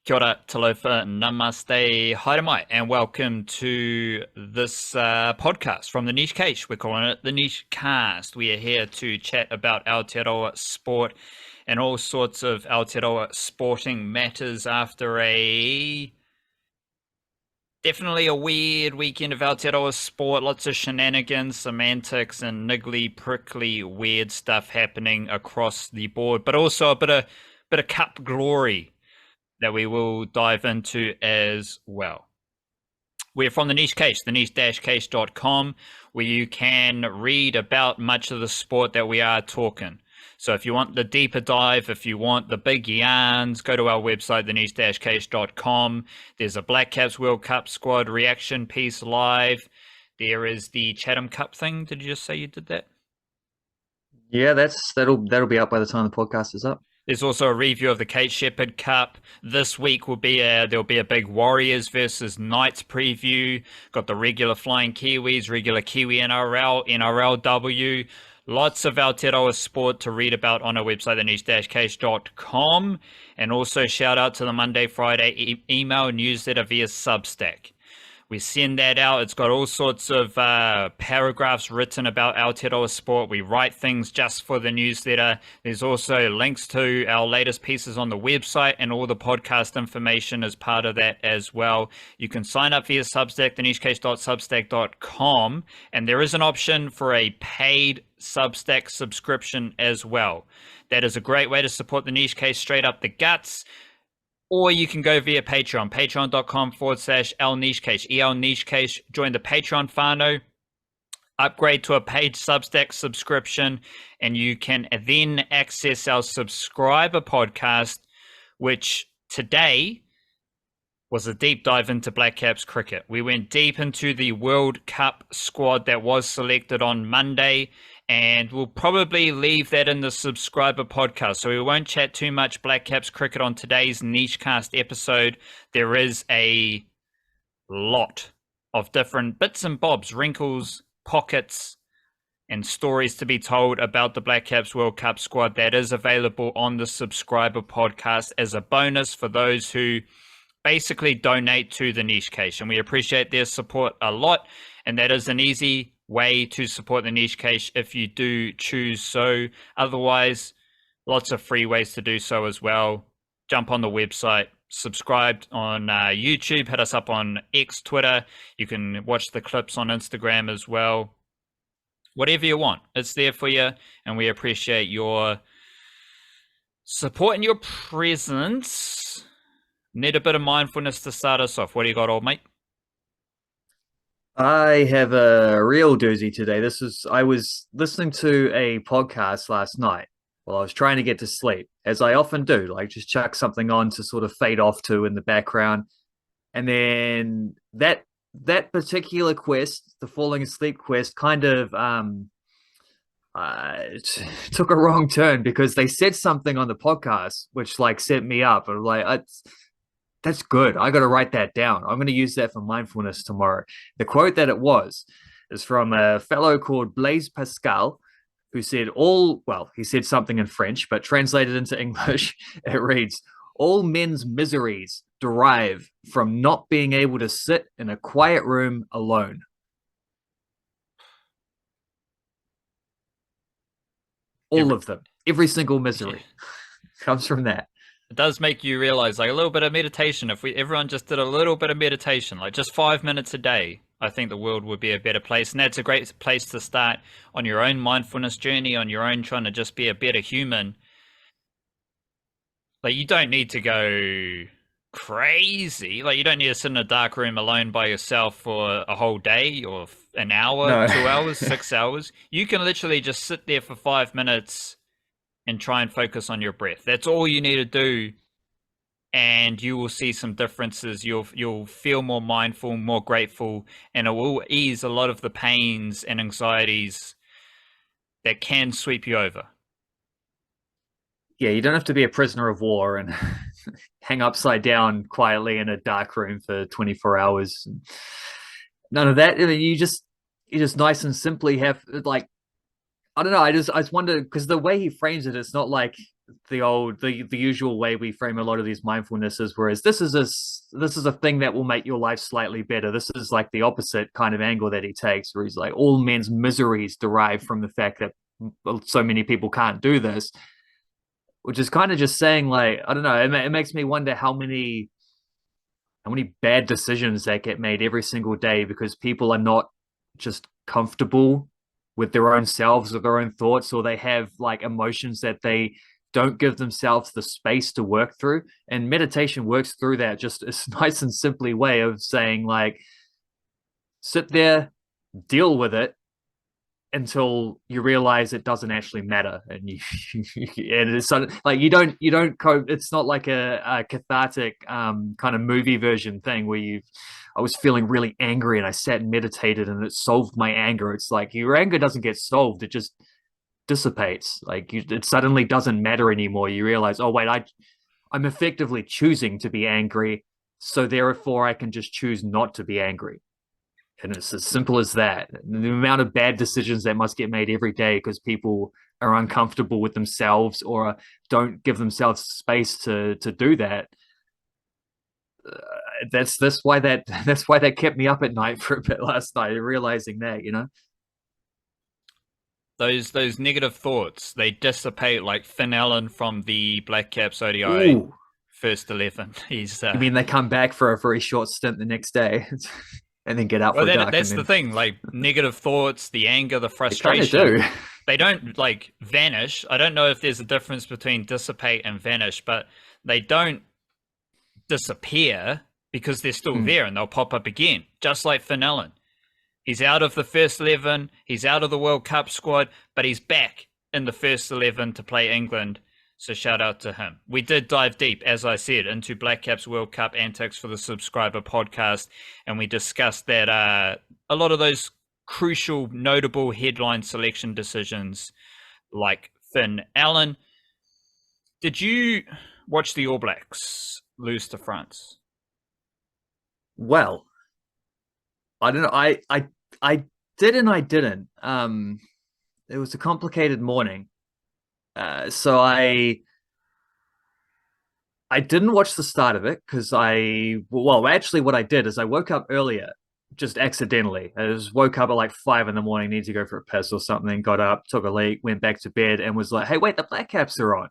Kia ora, talofa, namaste, haere and welcome to this podcast from the Niche Cage. We're calling it the Niche Cast. We are here to chat about Aotearoa sport and all sorts of Aotearoa sporting matters after definitely a weird weekend of Aotearoa sport. Lots of shenanigans, semantics, and niggly, prickly, weird stuff happening across the board, but also a bit of cup glory that we will dive into as well. We're from the Niche Case, the niche-case.com, where you can read about much of the sport that we are talking. So if you want the deeper dive, if you want the big yarns, go to our website, the niche-case.com. There's a Black Caps World Cup squad reaction piece live. There is the Chatham Cup thing. Did you just say you did that? Yeah, that'll be up by the time the podcast is up. There's also a review of the Sheppard Cup. This week there'll be a big Warriors versus Knights preview. Got the regular Flying Kiwis, regular Kiwi-NRL, NRLW. Lots of Aotearoa sport to read about on our website, the niche-case.com. And also shout out to the Monday, Friday email newsletter via Substack. We send that out. It's got all sorts of paragraphs written about Aotearoa sport. We write things just for the newsletter. There's also links to our latest pieces on the website, and all the podcast information is part of that as well. You can sign up via Substack, thenichecase.substack.com, and there is an option for a paid Substack subscription as well. That is a great way to support the Niche Case straight up the guts. Or you can go via Patreon, patreon.com/elnichecase, elnichecase. Join the Patreon whānau, upgrade to a paid Substack subscription, and you can then access our subscriber podcast, which today was a deep dive into Black Caps cricket. We went deep into the World Cup squad that was selected on Monday, and we'll probably leave that in the subscriber podcast. So we won't chat too much Black Caps cricket on today's Niche Cast episode. There is a lot of different bits and bobs, wrinkles, pockets, and stories to be told about the Black Caps World Cup squad that is available on the subscriber podcast as a bonus for those who basically donate to the Niche Case. And we appreciate their support a lot. And that is an easy way to support the Niche Case if you do choose so. Otherwise, lots of free ways to do so as well. Jump on the website, subscribe on YouTube, hit us up on X, Twitter. You can watch the clips on Instagram as well. Whatever you want, it's there for you, and we appreciate your support and your presence. Need a bit of mindfulness to start us off. What do you got, old mate? I have a real doozy today. I was listening to a podcast last night while I was trying to get to sleep, as I often do, like just chuck something on to sort of fade off to in the background. And then that particular quest, the falling asleep quest, kind of took a wrong turn because they said something on the podcast which like set me up. And like that's good. I got to write that down. I'm going to use that for mindfulness tomorrow. The quote that it was is from a fellow called Blaise Pascal, who said he said something in French, but translated into English, it reads, all men's miseries derive from not being able to sit in a quiet room alone. All of them, every single misery comes from that. It does make you realize, like, a little bit of meditation. If everyone just did a little bit of meditation, like just 5 minutes a day, I think the world would be a better place. And that's a great place to start on your own mindfulness journey, on your own trying to just be a better human. Like, you don't need to go crazy. Like, you don't need to sit in a dark room alone by yourself for a whole day or an hour, No. 2 hours, 6 hours. You can literally just sit there for 5 minutes and try and focus on your breath. That's all you need to do, and you will see some differences. You'll feel more mindful, more grateful, and it will ease a lot of the pains and anxieties that can sweep you over. Yeah, you don't have to be a prisoner of war and hang upside down quietly in a dark room for 24 hours. None of that. You just nice and simply have like I don't know. I just wonder because the way he frames it, it's not like the usual way we frame a lot of these mindfulnesses, whereas this is a thing that will make your life slightly better. This is like the opposite kind of angle that he takes, where he's like, all men's miseries derive from the fact that so many people can't do this, which is kind of just saying, like, I don't know, it makes me wonder how many bad decisions that get made every single day because people are not just comfortable with their own selves or their own thoughts, or they have like emotions that they don't give themselves the space to work through. And meditation works through that, just a nice and simply way of saying, like, sit there, deal with it until you realize it doesn't actually matter, and and it's like you don't cope. It's not like a cathartic kind of movie version thing where I was feeling really angry and I sat and meditated and it solved my anger. It's like your anger doesn't get solved, it just dissipates. Like it suddenly doesn't matter anymore. You realize, oh wait, I'm effectively choosing to be angry, so therefore I can just choose not to be angry. And it's as simple as that. And the amount of bad decisions that must get made every day because people are uncomfortable with themselves or don't give themselves space to do that. That's why that kept me up at night for a bit last night, realizing that, you know. Those negative thoughts, they dissipate like Finn Allen from the Black Caps ODI. Ooh. First 11. He's you mean they come back for a very short stint the next day? And then get out for dark. That's the thing. Like negative thoughts, the anger, the frustration. They do. They don't like vanish. I don't know if there's a difference between dissipate and vanish, but they don't disappear because they're still there and they'll pop up again. Just like Finn Allen. He's out of the first 11. He's out of the World Cup squad, but he's back in the first 11 to play England. So shout out to him. We did dive deep, as I said, into Black Caps World Cup antics for the subscriber podcast. And we discussed that a lot of those crucial, notable headline selection decisions like Finn Allen. Did you watch the All Blacks lose to France? Well, I don't know. I did and I didn't. It was a complicated morning. So I didn't watch the start of it because actually what I did is I woke up earlier, just accidentally. I just woke up at like 5 a.m, needed to go for a piss or something, got up, took a leak, went back to bed and was like, hey, wait, the Black Caps are on.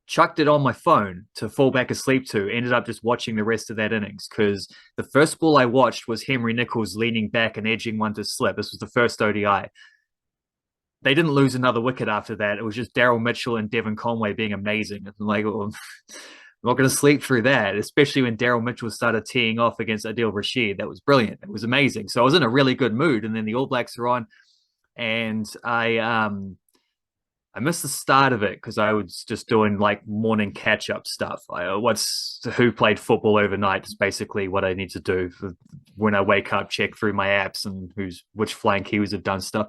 Chucked it on my phone to fall back asleep to, ended up just watching the rest of that innings because the first ball I watched was Henry Nicholls leaning back and edging one to slip. This was the first ODI. They didn't lose another wicket after that. It was just Daryl Mitchell and Devon Conway being amazing. I'm like, well, I'm not going to sleep through that, especially when Daryl Mitchell started teeing off against Adil Rashid. That was brilliant. It was amazing. So I was in a really good mood. And then the All Blacks are on, and I missed the start of it because I was just doing like morning catch-up stuff. Who played football overnight is basically what I need to do when I wake up, check through my apps and which flying Kiwis have done stuff.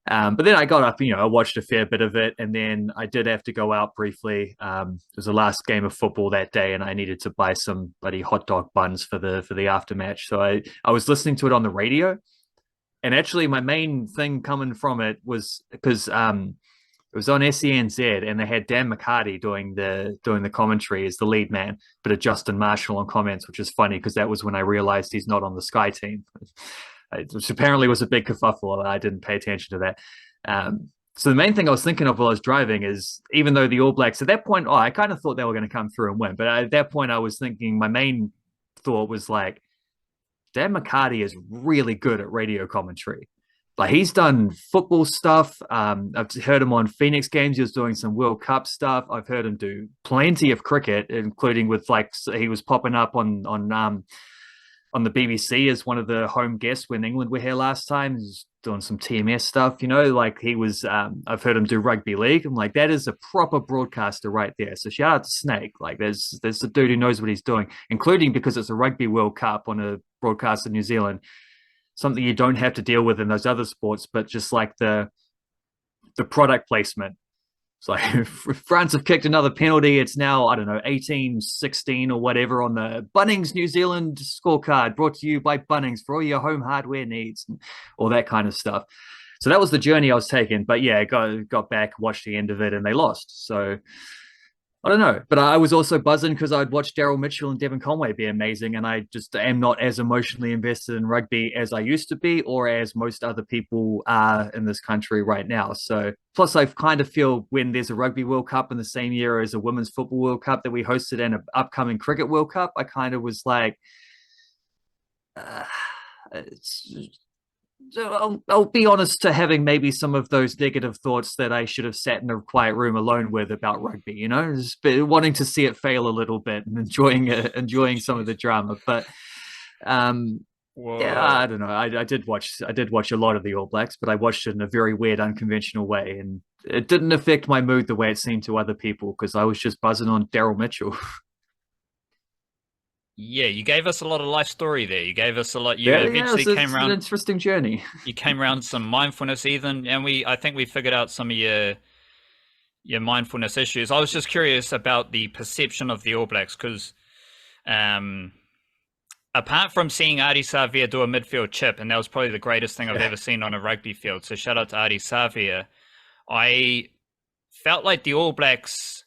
But then I got up, I watched a fair bit of it, and then I did have to go out briefly. It was the last game of football that day, and I needed to buy some bloody hot dog buns for the aftermatch. So I was listening to it on the radio, and actually my main thing coming from it was because it was on SENZ, and they had Dan McCarty doing the commentary as the lead man, but of Justin Marshall on comments, which is funny because that was when I realized he's not on the Sky team. Which apparently was a big kerfuffle, and I didn't pay attention to that. So the main thing I was thinking of while I was driving is, even though the All Blacks at that point, I kind of thought they were going to come through and win, but at that point I was thinking, my main thought was like, Dan McCarty is really good at radio commentary. Like, he's done football stuff. I've heard him on Phoenix games. He was doing some World Cup stuff. I've heard him do plenty of cricket, including with he was popping up on the BBC as one of the home guests when England were here last time. He's doing some TMS stuff, like he was, I've heard him do rugby league. I'm like, that is a proper broadcaster right there. So shout out to Snake. Like there's a dude who knows what he's doing, including because it's a Rugby World Cup on a broadcast in New Zealand, something you don't have to deal with in those other sports, but just like the product placement. It's like, France have kicked another penalty. It's now, I don't know, 18-16 or whatever on the Bunnings New Zealand scorecard, brought to you by Bunnings for all your home hardware needs and all that kind of stuff. So that was the journey I was taking. But yeah, got back, watched the end of it, and they lost. So I don't know, but I was also buzzing because I'd watched Daryl Mitchell and Devon Conway be amazing, and I just am not as emotionally invested in rugby as I used to be, or as most other people are in this country right now. So, plus, I kind of feel when there's a Rugby World Cup in the same year as a Women's Football World Cup that we hosted and an upcoming Cricket World Cup, I kind of was like, uh, it's so I'll be honest to having maybe some of those negative thoughts that I should have sat in a quiet room alone with about rugby, just wanting to see it fail a little bit and enjoying it, enjoying some of the drama. But yeah, I don't know. I did watch a lot of the All Blacks, but I watched it in a very weird, unconventional way, and it didn't affect my mood the way it seemed to other people because I was just buzzing on Daryl Mitchell. Yeah, you gave us a lot of life story there. You gave us a lot. You Yeah, eventually came it's around. an interesting journey. You came around some mindfulness, Ethan, and I think we figured out some of your mindfulness issues. I was just curious about the perception of the All Blacks because, apart from seeing Adesanya do a midfield chip, and that was probably the greatest thing I've ever seen on a rugby field. So shout out to Adesanya. I felt like the All Blacks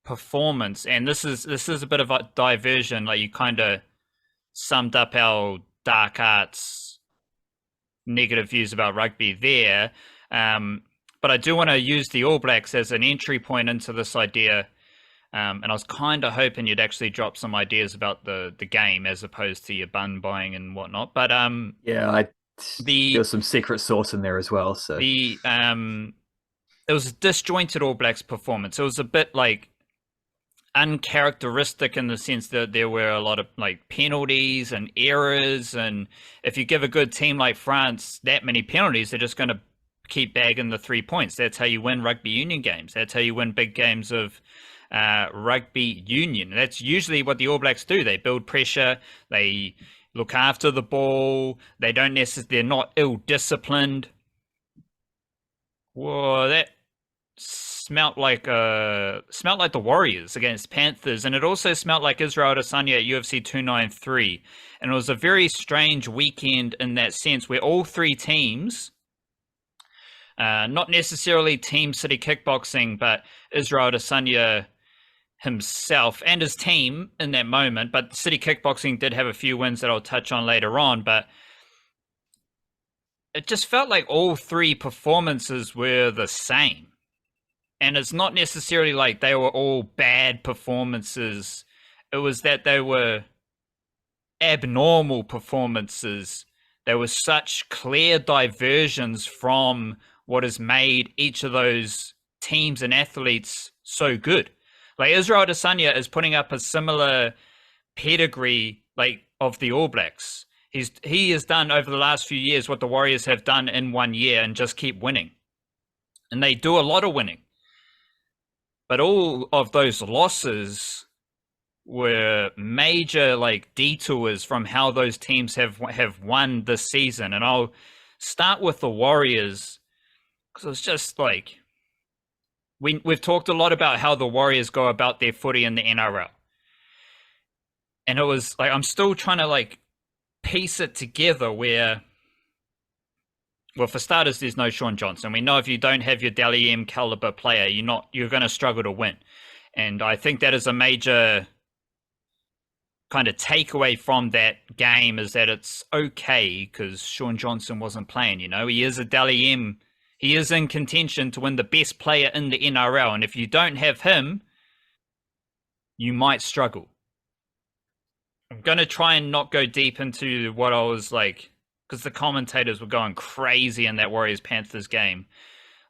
performance, and this is a bit of a diversion, like you kind of summed up our dark arts negative views about rugby there, but I do want to use the All Blacks as an entry point into this idea, and I was kind of hoping you'd actually drop some ideas about the game as opposed to your bun buying and whatnot. But yeah, there's some secret sauce in there as well. So it was a disjointed All Blacks performance. It was a bit like uncharacteristic in the sense that there were a lot of like penalties and errors, and if you give a good team like France that many penalties, they're just going to keep bagging the 3 points. That's how you win rugby union games. That's how you win big games of rugby union. That's usually what the All Blacks do. They build pressure, they look after the ball, they're not ill-disciplined. Whoa, that smelt like the Warriors against Panthers, and it also smelt like Israel Adesanya at UFC 293. And it was a very strange weekend in that sense, where all three teams, not necessarily Team City Kickboxing, but Israel Adesanya himself and his team in that moment. But City Kickboxing did have a few wins that I'll touch on later on, but it just felt like all three performances were the same. And it's not necessarily like they were all bad performances. It was that they were abnormal performances. There were such clear diversions from what has made each of those teams and athletes so good. Like Israel Adesanya is putting up a similar pedigree like of the All Blacks. He has done over the last few years what the Warriors have done in 1 year and just keep winning. And they do a lot of winning. But all of those losses were major like detours from how those teams have won this season. And I'll start with the Warriors because it's just like we've talked a lot about how the Warriors go about their footy in the NRL. And it was like I'm still trying to like piece it together where, well, for starters, there's no Shaun Johnson. We know if you don't have your Dally M caliber player, you're going to struggle to win. And I think that is a major kind of takeaway from that game, is that it's okay because Shaun Johnson wasn't playing. He is a Dally M. He is in contention to win the best player in the NRL. And if you don't have him, you might struggle. I'm going to try and not go deep into what I was like, because the commentators were going crazy in that Warriors-Panthers game.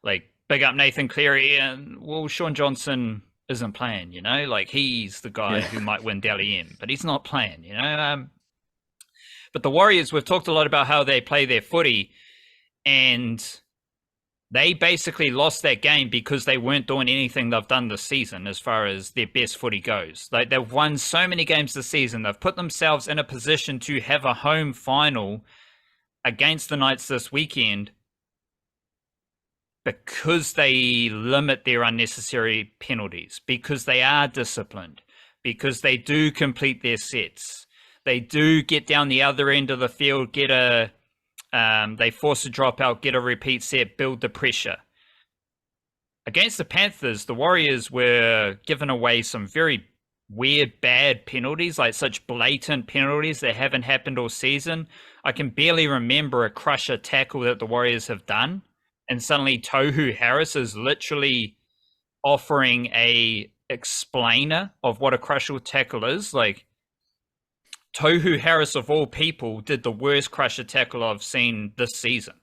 Like, big up Nathan Cleary, and, well, Shaun Johnson isn't playing, Like, he's the guy who might win Dally M, but he's not playing, But the Warriors, we've talked a lot about how they play their footy, and they basically lost that game because they weren't doing anything they've done this season as far as their best footy goes. Like, they've won so many games this season. They've put themselves in a position to have a home final against the Knights this weekend because they limit their unnecessary penalties, because they are disciplined, because they do complete their sets. They do get down the other end of the field, get a They force a dropout, get a repeat set, build the pressure. Against the Panthers, the Warriors were given away some very weird, bad penalties, like such blatant penalties that haven't happened all season. I can barely remember a crusher tackle that the Warriors have done. And suddenly Tohu Harris is literally offering a explainer of what a crusher tackle is. Like, Tohu Harris, of all people, did the worst crusher tackle I've seen this season.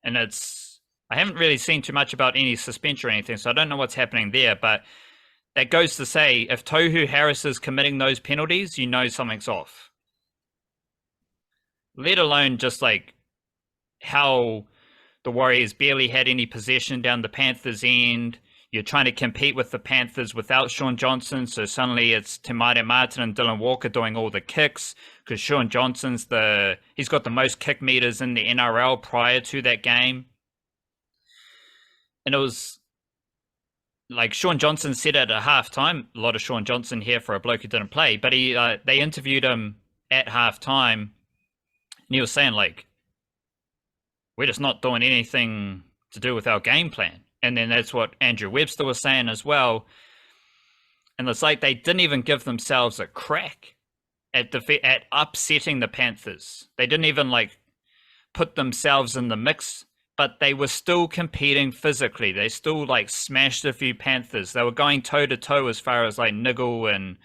And I haven't really seen too much about any suspension or anything, so I don't know what's happening there. But that goes to say, if Tohu Harris is committing those penalties, you know something's off. Let alone just like how the Warriors barely had any possession down the Panthers' end. You're trying to compete with the Panthers without Shaun Johnson, so suddenly it's Te Maire Martin and Dylan Walker doing all the kicks, because Shaun Johnson's he's got the most kick meters in the NRL prior to that game. And it was like Shaun Johnson said at a halftime, a lot of Shaun Johnson here for a bloke who didn't play, but they interviewed him at halftime, and he was saying, like, we're just not doing anything to do with our game plan. And then that's what Andrew Webster was saying as well. And it's like they didn't even give themselves a crack at upsetting the Panthers. They didn't even like put themselves in the mix, but they were still competing physically. They still like smashed a few Panthers. They were going toe to toe as far as like niggle and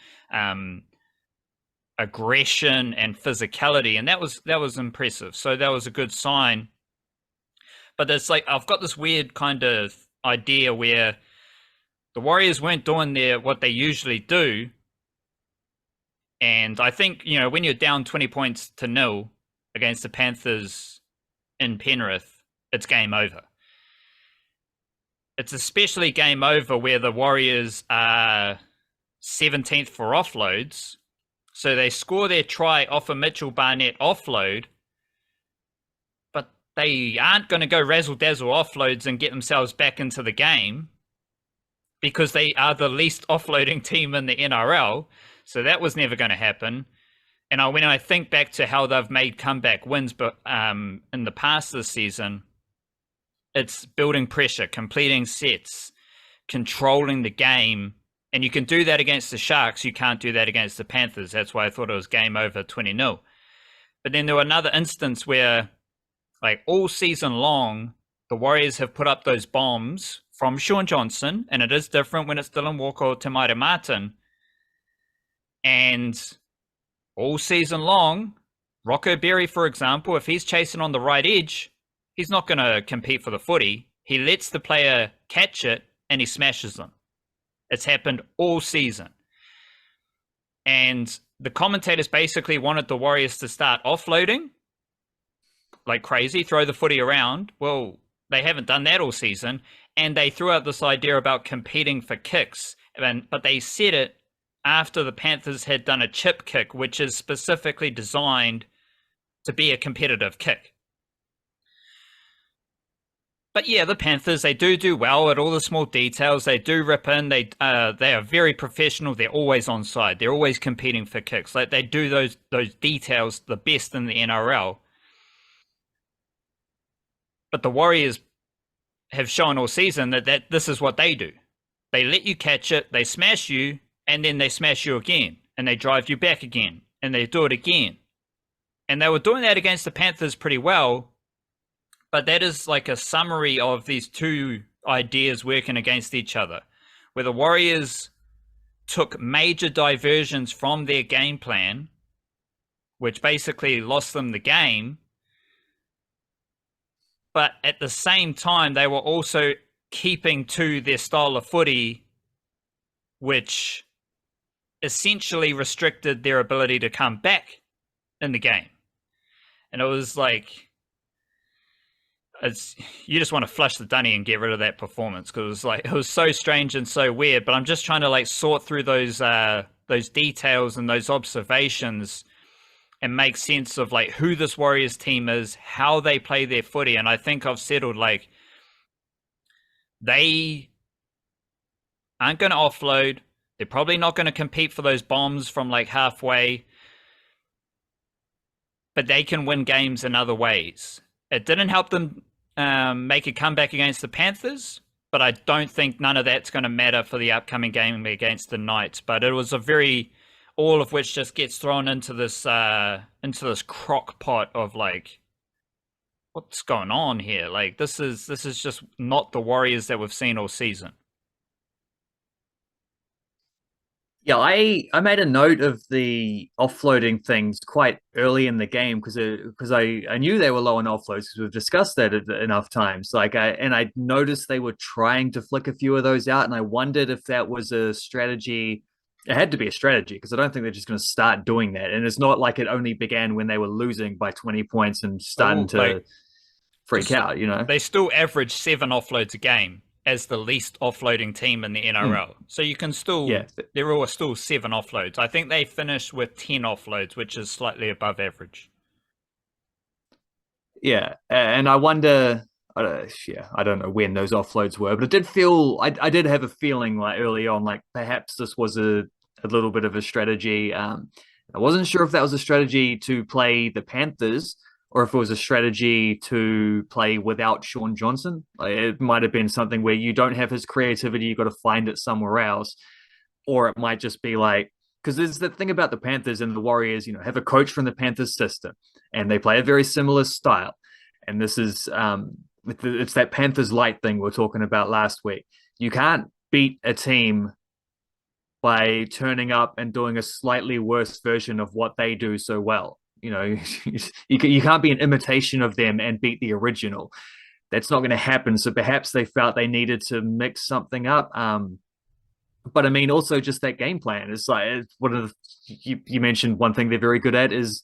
aggression and physicality, and that was impressive. So that was a good sign. But it's like I've got this weird kind of idea where the Warriors weren't doing what they usually do. And I think, you know, when you're down 20 points to 0 against the Panthers in Penrith, it's game over. It's especially game over where the Warriors are 17th for offloads. So they score their try off a Mitchell Barnett offload, but they aren't going to go razzle-dazzle offloads and get themselves back into the game because they are the least offloading team in the NRL. So that was never going to happen. And when I think back to how they've made comeback wins but in the past this season, it's building pressure, completing sets, controlling the game. And you can do that against the Sharks. You can't do that against the Panthers. That's why I thought it was game over 20-0. But then there were another instance where, like, all season long, the Warriors have put up those bombs from Shaun Johnson, and it is different when it's Dylan Walker or Te Maire Martin. And all season long, Rocco Berry, for example, if he's chasing on the right edge, he's not going to compete for the footy. He lets the player catch it, and he smashes them. It's happened all season. And the commentators basically wanted the Warriors to start offloading like crazy, throw the footy around. Well, they haven't done that all season. And they threw out this idea about competing for kicks. But they said it after the Panthers had done a chip kick, which is specifically designed to be a competitive kick. But yeah, the Panthers, they do well at all the small details. They do rip in. They are very professional. They're always on side. They're always competing for kicks. Like, they do those details the best in the NRL. But the Warriors have shown all season that this is what they do. They let you catch it, they smash you, and then they smash you again. And they drive you back again. And they do it again. And they were doing that against the Panthers pretty well. But that is like a summary of these two ideas working against each other, where the Warriors took major diversions from their game plan, which basically lost them the game. But at the same time, they were also keeping to their style of footy, which essentially restricted their ability to come back in the game. And it was like, you just want to flush the dunny and get rid of that performance, because it was so strange and so weird. But I'm just trying to like sort through those details and those observations and make sense of like who this Warriors team is, how they play their footy. And I think I've settled, like, they aren't going to offload. They're probably not going to compete for those bombs from like halfway. but they can win games in other ways. It didn't help them make a comeback against the Panthers, but I don't think none of that's going to matter for the upcoming game against the Knights. But it was a very, all of which just gets thrown into this crock pot of like, what's going on here? Like this is just not the Warriors that we've seen all season. Yeah, I made a note of the offloading things quite early in the game because I knew they were low on offloads because we've discussed that enough times. I noticed they were trying to flick a few of those out, and I wondered if that was a strategy. It had to be a strategy because I don't think they're just going to start doing that. And it's not like it only began when they were losing by 20 points and starting to freak out. They still average 7 offloads a game as the least offloading team in the NRL. So you can still, there are still 7 offloads. I think they finished with 10 offloads, which is slightly above average. Yeah, and I wonder, I don't know when those offloads were, but it did feel, I did have a feeling like early on, like perhaps this was a little bit of a strategy. I wasn't sure if that was a strategy to play the Panthers or if it was a strategy to play without Shaun Johnson. Like, it might have been something where you don't have his creativity, you got to find it somewhere else. Or it might just be like, because there's the thing about the Panthers and the Warriors, have a coach from the Panthers system, and they play a very similar style. And this is, it's that Panthers light thing we were talking about last week. You can't beat a team by turning up and doing a slightly worse version of what they do so well. You can't be an imitation of them and beat the original. That's not going to happen. So perhaps they felt they needed to mix something up. But I mean, also just that game plan is like one of you mentioned one thing they're very good at is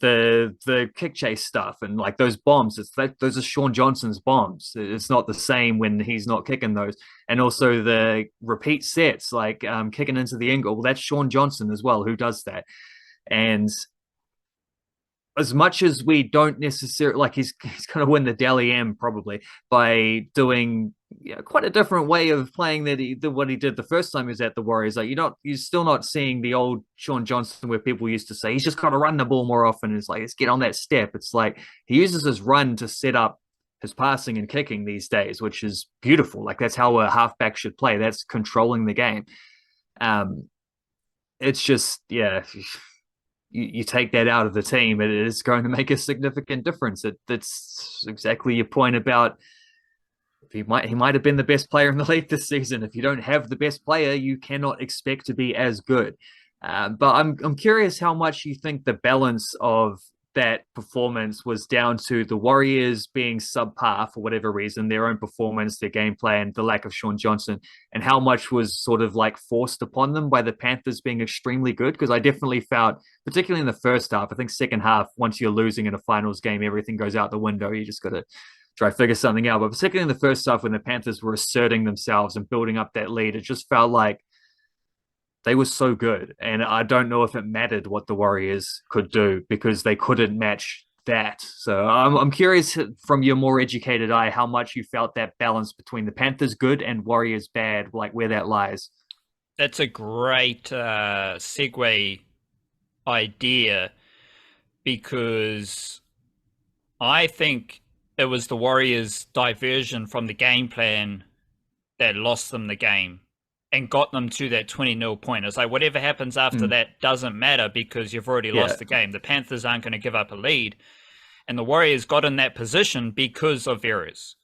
the kick chase stuff and like those bombs. Those are Shaun Johnson's bombs. It's not the same when he's not kicking those. And also the repeat sets, like kicking into the angle. Well, that's Shaun Johnson as well who does that. And as much as we don't necessarily like, he's going to win the Dally M probably by doing quite a different way of playing than what he did the first time he was at the Warriors. Like you're still not seeing the old Shaun Johnson where people used to say he's just got to run the ball more often. It's like, let's get on that step. It's like he uses his run to set up his passing and kicking these days, which is beautiful. Like that's how a halfback should play. That's controlling the game. It's just, you take that out of the team, it is going to make a significant difference. That's exactly your point about he might have been the best player in the league this season. If you don't have the best player, you cannot expect to be as good. But I'm curious how much you think the balance of that performance was down to the Warriors being subpar for whatever reason, their own performance, their game plan, the lack of Shaun Johnson, and how much was sort of like forced upon them by the Panthers being extremely good. Because I definitely felt, particularly in the first half, I think second half, once you're losing in a finals game, everything goes out the window. You just got to try to figure something out. But particularly in the first half, when the Panthers were asserting themselves and building up that lead, it just felt like they were so good. And I don't know if it mattered what the Warriors could do because they couldn't match that. So I'm curious from your more educated eye, how much you felt that balance between the Panthers good and Warriors bad, like where that lies. That's a great segue idea because I think it was the Warriors' diversion from the game plan that lost them the game and got them to that 20-0 point. It's like whatever happens after that doesn't matter because you've already lost the game. The Panthers aren't going to give up a lead. And the Warriors got in that position because of errors,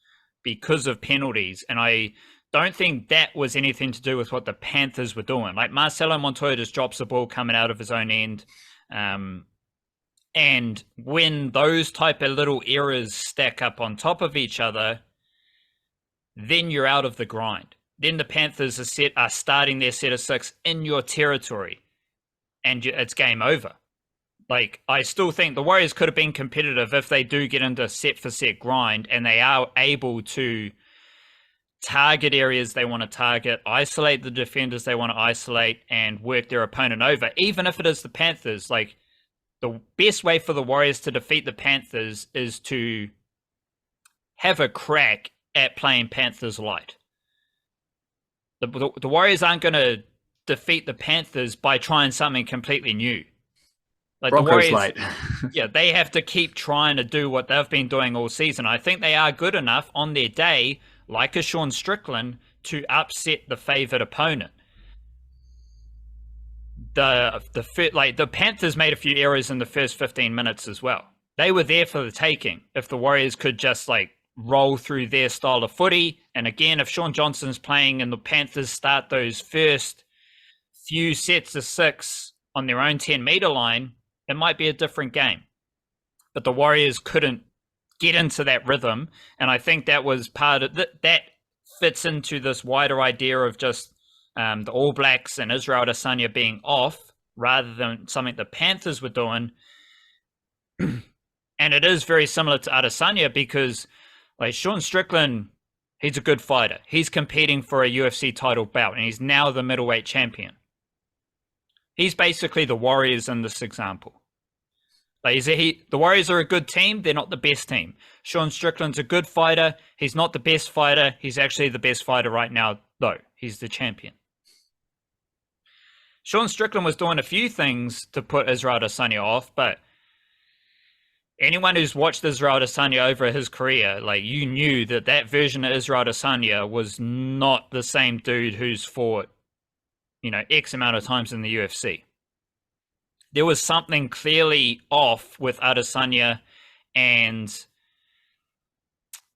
because of penalties. And I don't think that was anything to do with what the Panthers were doing. Like Marcelo Montoya just drops the ball coming out of his own end. And when those type of little errors stack up on top of each other, then you're out of the grind. Then the Panthers are starting their set of 6 in your territory, and it's game over. Like, I still think the Warriors could have been competitive if they do get into set-for-set grind, and they are able to target areas they want to target, isolate the defenders they want to isolate, and work their opponent over. Even if it is the Panthers, like, the best way for the Warriors to defeat the Panthers is to have a crack at playing Panthers light. The Warriors aren't going to defeat the Panthers by trying something completely new. Like the Broncos Warriors, light. yeah, they have to keep trying to do what they've been doing all season. I think they are good enough on their day, like a Sean Strickland, to upset the favored opponent. The Panthers made a few errors in the first 15 minutes as well. They were there for the taking. If the Warriors could just like roll through their style of footy, and again, if Sean Johnson's playing and the Panthers start those first few sets of 6 on their own 10-meter line, it might be a different game. But the Warriors couldn't get into that rhythm, and I think that was part of that fits into this wider idea of just the All Blacks and Israel Adesanya being off rather than something the Panthers were doing. And it is very similar to Adesanya because like Sean Strickland, he's a good fighter. He's competing for a UFC title bout, and he's now the middleweight champion. He's basically the Warriors in this example. Like, the Warriors are a good team. They're not the best team. Sean Strickland's a good fighter. He's not the best fighter. He's actually the best fighter right now, though. He's the champion. Sean Strickland was doing a few things to put Israel Adesanya off, but anyone who's watched Israel Adesanya over his career, like, you knew that version of Israel Adesanya was not the same dude who's fought, X amount of times in the UFC. There was something clearly off with Adesanya and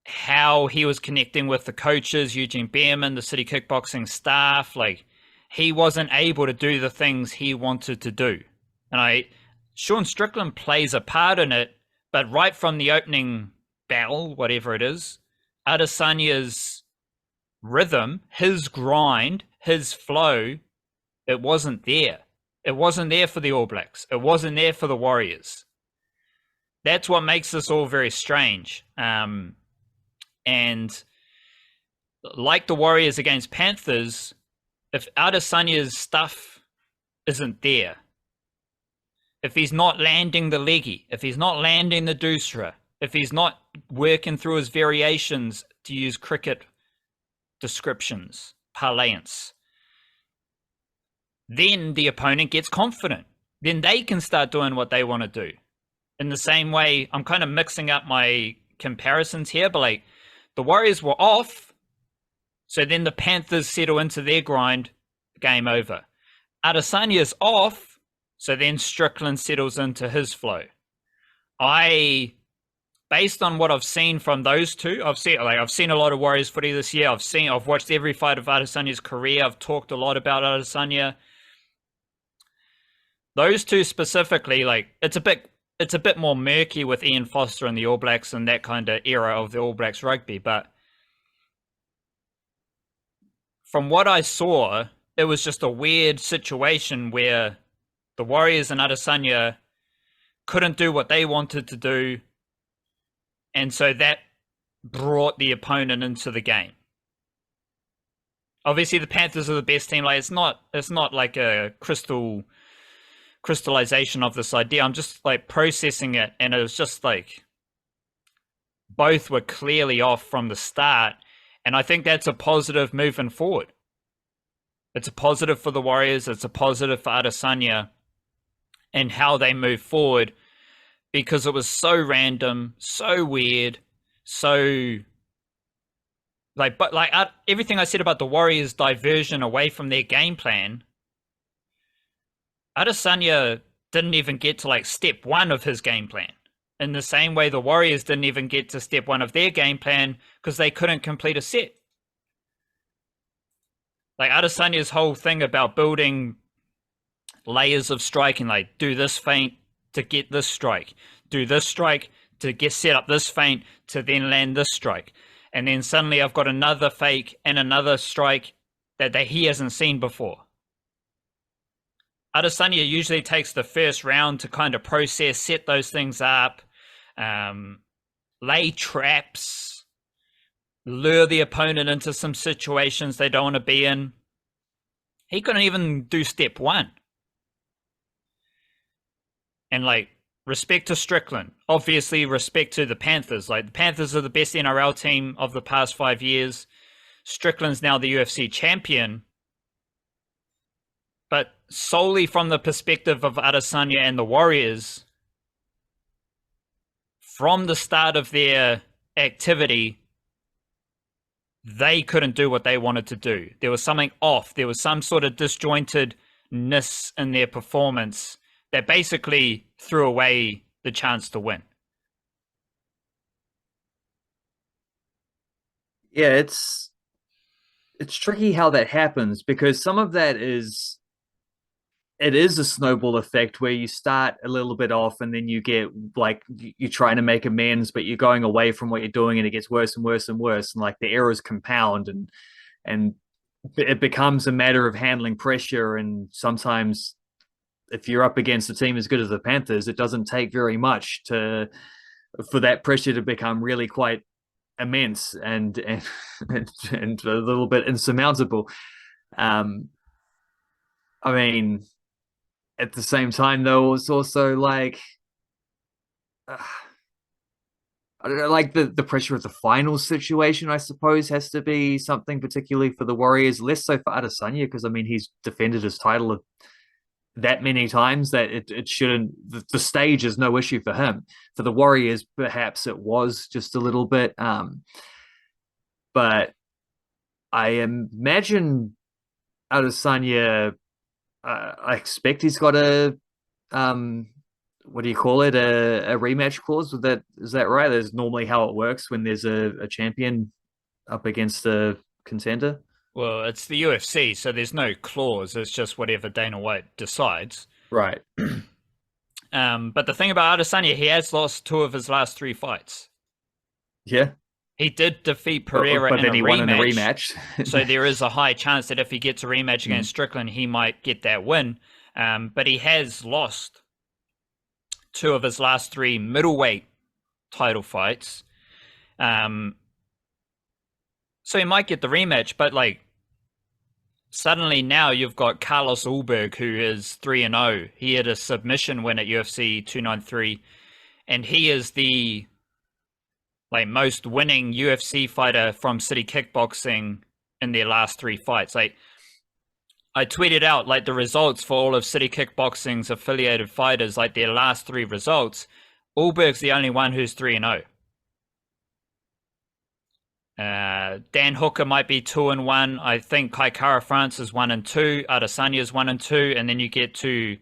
how he was connecting with the coaches, Eugene Behrman, the City Kickboxing staff. Like, he wasn't able to do the things he wanted to do. And Sean Strickland plays a part in it, but right from the opening battle, whatever it is, Adesanya's rhythm, his grind, his flow, it wasn't there. It wasn't there for the All Blacks. It wasn't there for the Warriors. That's what makes this all very strange. And like the Warriors against Panthers, if Adesanya's stuff isn't there, if he's not landing the leggy, if he's not landing the doosra, if he's not working through his variations, to use cricket descriptions, parlance, then the opponent gets confident. Then they can start doing what they want to do. In the same way, I'm kind of mixing up my comparisons here, but like the Warriors were off, so then the Panthers settle into their grind, game over. Adesanya's off, so then Strickland settles into his flow. Based on what I've seen from those two, I've seen a lot of Warriors footy this year. I've watched every fight of Adesanya's career. I've talked a lot about Adesanya. Those two specifically, like it's a bit more murky with Ian Foster and the All Blacks and that kind of era of the All Blacks rugby. But from what I saw, it was just a weird situation where the Warriors and Adesanya couldn't do what they wanted to do, and so that brought the opponent into the game. Obviously, the Panthers are the best team. Like it's not like a crystallization of this idea. I'm just like processing it, and it was just like both were clearly off from the start, and I think that's a positive moving forward. It's a positive for the Warriors. It's a positive for Adesanya and how they move forward, because it was so random, so weird, so everything I said about the Warriors' diversion away from their game plan. Adesanya didn't even get to like step 1 of his game plan. In the same way the Warriors didn't even get to step 1 of their game plan because they couldn't complete a set. Like Adesanya's whole thing about building layers of striking, like do this feint to get this strike, do this strike to get set up this feint to then land this strike. And then suddenly I've got another fake and another strike that he hasn't seen before. Adesanya usually takes the first round to kind of process, set those things up, lay traps, lure the opponent into some situations they don't want to be in. He couldn't even do step 1. And like, respect to Strickland. Obviously, respect to the Panthers. Like, the Panthers are the best NRL team of the past 5 years. Strickland's now the UFC champion. But solely from the perspective of Adesanya and the Warriors, from the start of their activity, they couldn't do what they wanted to do. There was something off. There was some sort of disjointedness in their performance that basically threw away the chance to win. Yeah, it's tricky how that happens, because some of that is it is a snowball effect where you start a little bit off and then you get like you're trying to make amends, but you're going away from what you're doing and it gets worse and worse and worse, and like the errors compound, and it becomes a matter of handling pressure. And sometimes if you're up against a team as good as the Panthers, it doesn't take very much for that pressure to become really quite immense and a little bit insurmountable. I mean, at the same time, though, it's also like I don't know, like the pressure of the final situation, I suppose, has to be something particularly for the Warriors, less so for Adesanya, because I mean he's defended his title that many times that it shouldn't. The stage is no issue for him. For the Warriors, perhaps it was just a little bit, but I imagine Adesanya. I expect he's got a what do you call it? A rematch clause. Is that right? That's normally how it works when there's a champion up against a contender. Well, it's the UFC, so there's no clause. It's just whatever Dana White decides. Right. But the thing about Adesanya, he has lost 2 of his last 3 fights. Yeah. He did defeat Pereira but in then a he rematch, won in a rematch. so there is a high chance that if he gets a rematch against Strickland, he might get that win. But he has lost 2 of his last 3 middleweight title fights. So he might get the rematch, but like suddenly now you've got Carlos Ulberg, who is 3-0. He had a submission win at UFC 293, and he is the like most winning UFC fighter from City Kickboxing in their last 3 fights. Like I tweeted out like the results for all of City Kickboxing's affiliated fighters, like their last 3 results. Ulberg's the only one who's 3-0. Dan Hooker might be 2-1. I think Kai Kara France is 1-2. Adesanya is 1-2, and then you get to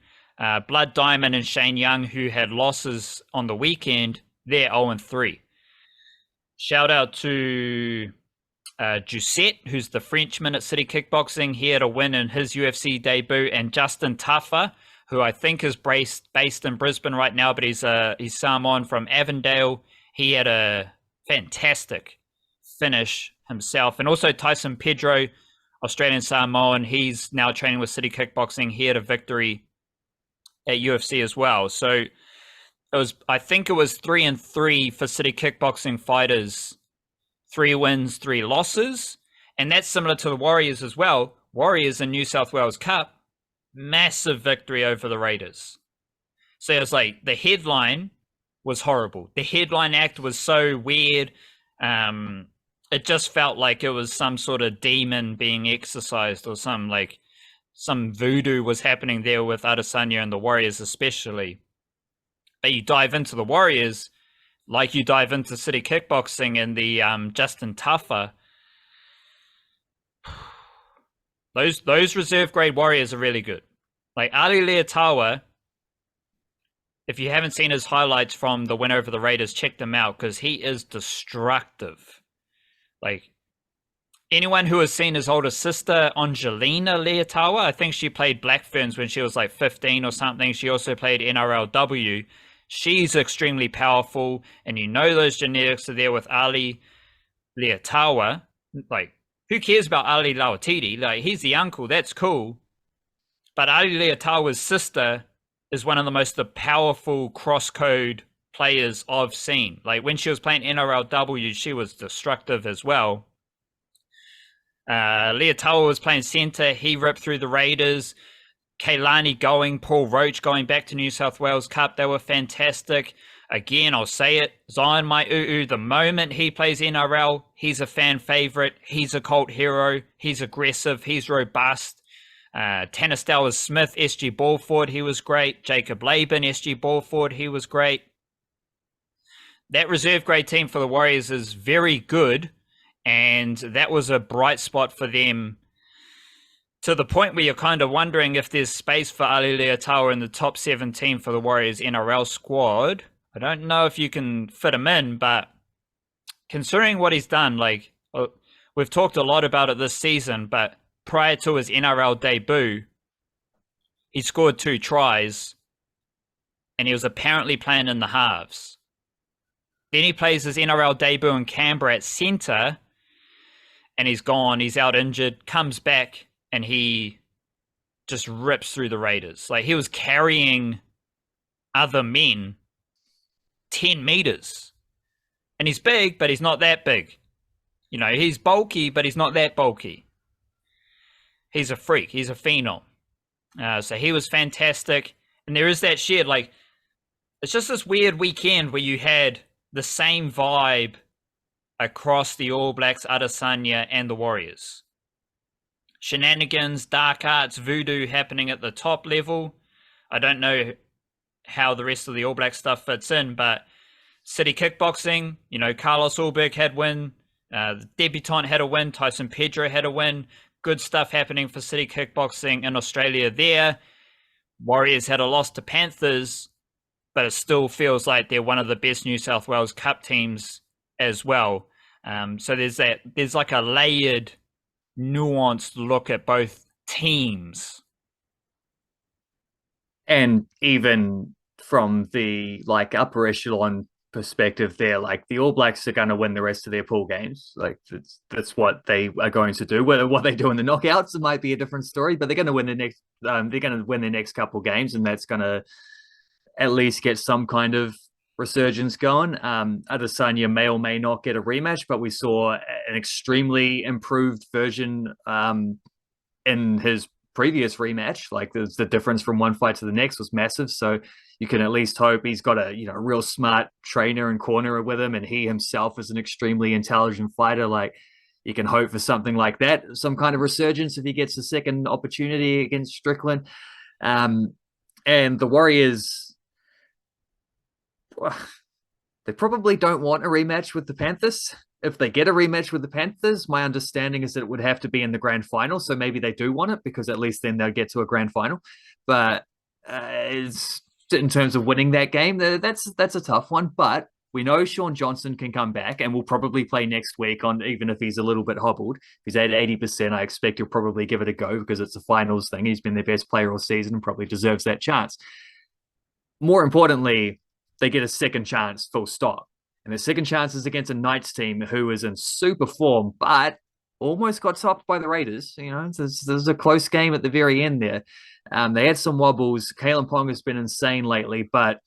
Blood Diamond and Shane Young, who had losses on the weekend. They're 0-3. Shout out to Giuseppe, who's the Frenchman at City Kickboxing. He had a win in his UFC debut, and Justin Taffa, who I think is based in Brisbane right now, but he's Samoan from Avondale. He had a fantastic finish himself. And also Tyson Pedro, Australian Samoan. He's now training with City Kickboxing. He had a victory at UFC as well. So I think it was 3-3 for City Kickboxing fighters. 3 wins, 3 losses. And that's similar to the Warriors as well. Warriors in New South Wales Cup, massive victory over the Raiders. So it was like the headline was horrible. The headline act was so weird. It just felt like it was some sort of demon being exorcised, or some voodoo was happening there with Adesanya and the Warriors especially. But you dive into the Warriors, like you dive into City Kickboxing and the Justin Taffa. Those reserve grade Warriors are really good. Like Ali Leotawa, if you haven't seen his highlights from the win over the Raiders, check them out, because he is destructive. Like anyone who has seen his older sister, Angelina Leotawa, I think she played Black Ferns when she was like 15 or something. She also played NRLW. She's extremely powerful, and you know those genetics are there with Ali Leotawa. Like, who cares about Ali Lauatiti? Like, he's the uncle, that's cool. But Ali Leotawa's sister is one of the most powerful cross-code players I've seen. Like, when she was playing NRLW, she was destructive as well. Leotawa was playing center. He ripped through the Raiders. Kaylani going, Paul Roach going back to New South Wales Cup. They were fantastic. Again, I'll say it. Zion Mai'uu, the moment he plays NRL, he's a fan favorite. He's a cult hero. He's aggressive. He's robust. Tanistel Smith, SG ball forward, he was great. Jacob Laban, SG ball forward, he was great. That reserve grade team for the Warriors is very good, and that was a bright spot for them, to the point where you're kind of wondering if there's space for Ali Leotawa in the top 17 for the Warriors NRL squad. I don't know if you can fit him in, but considering what he's done, like, we've talked a lot about it this season, but prior to his NRL debut, he scored 2 tries, and he was apparently playing in the halves. Then he plays his NRL debut in Canberra at centre, and he's gone. He's out injured, comes back, and he just rips through the Raiders. Like, he was carrying other men 10 meters. And he's big, but he's not that big. You know, he's bulky, but he's not that bulky. He's a freak. He's a phenom. So he was fantastic. And there is that shared, like, it's just this weird weekend where you had the same vibe across the All Blacks, Adesanya, and the Warriors. Shenanigans, dark arts, voodoo happening at the top level. I don't know how the rest of the All Black stuff fits in, but City Kickboxing, you know, Carlos Ulberg had win. The debutant had a win. Tyson Pedro had a win. Good stuff happening for City Kickboxing in Australia there. Warriors had a loss to Panthers, but it still feels like they're one of the best New South Wales Cup teams as well. So there's like a layered, nuanced look at both teams. And even from the like upper echelon perspective there, like the All Blacks are going to win the rest of their pool games. Like that's what they are going to do. Whether what they do in the knockouts, it might be a different story, but they're going to win the next. They're going to win their next couple games, and that's going to at least get some kind of resurgence going. Adesanya may or may not get a rematch, but we saw an extremely improved version in his previous rematch. Like the difference from one fight to the next was massive. So you can at least hope he's got a real smart trainer and corner with him, and he himself is an extremely intelligent fighter. Like you can hope for something like that, some kind of resurgence if he gets a second opportunity against Strickland. And the Warriors, they probably don't want a rematch with the Panthers. If they get a rematch with the Panthers, my understanding is that it would have to be in the grand final. So maybe they do want it because at least then they'll get to a grand final. But it's in terms of winning that game, that's a tough one. But we know Sean Johnson can come back and will probably play next week on, even if he's a little bit hobbled. If he's at 80%, I expect he'll probably give it a go because it's a finals thing. He's been their best player all season and probably deserves that chance. More importantly, they get a second chance, full stop. And the second chance is against a Knights team who is in super form, but almost got topped by the Raiders. You know, there's a close game at the very end there. They had some wobbles. Kalen Pong has been insane lately, but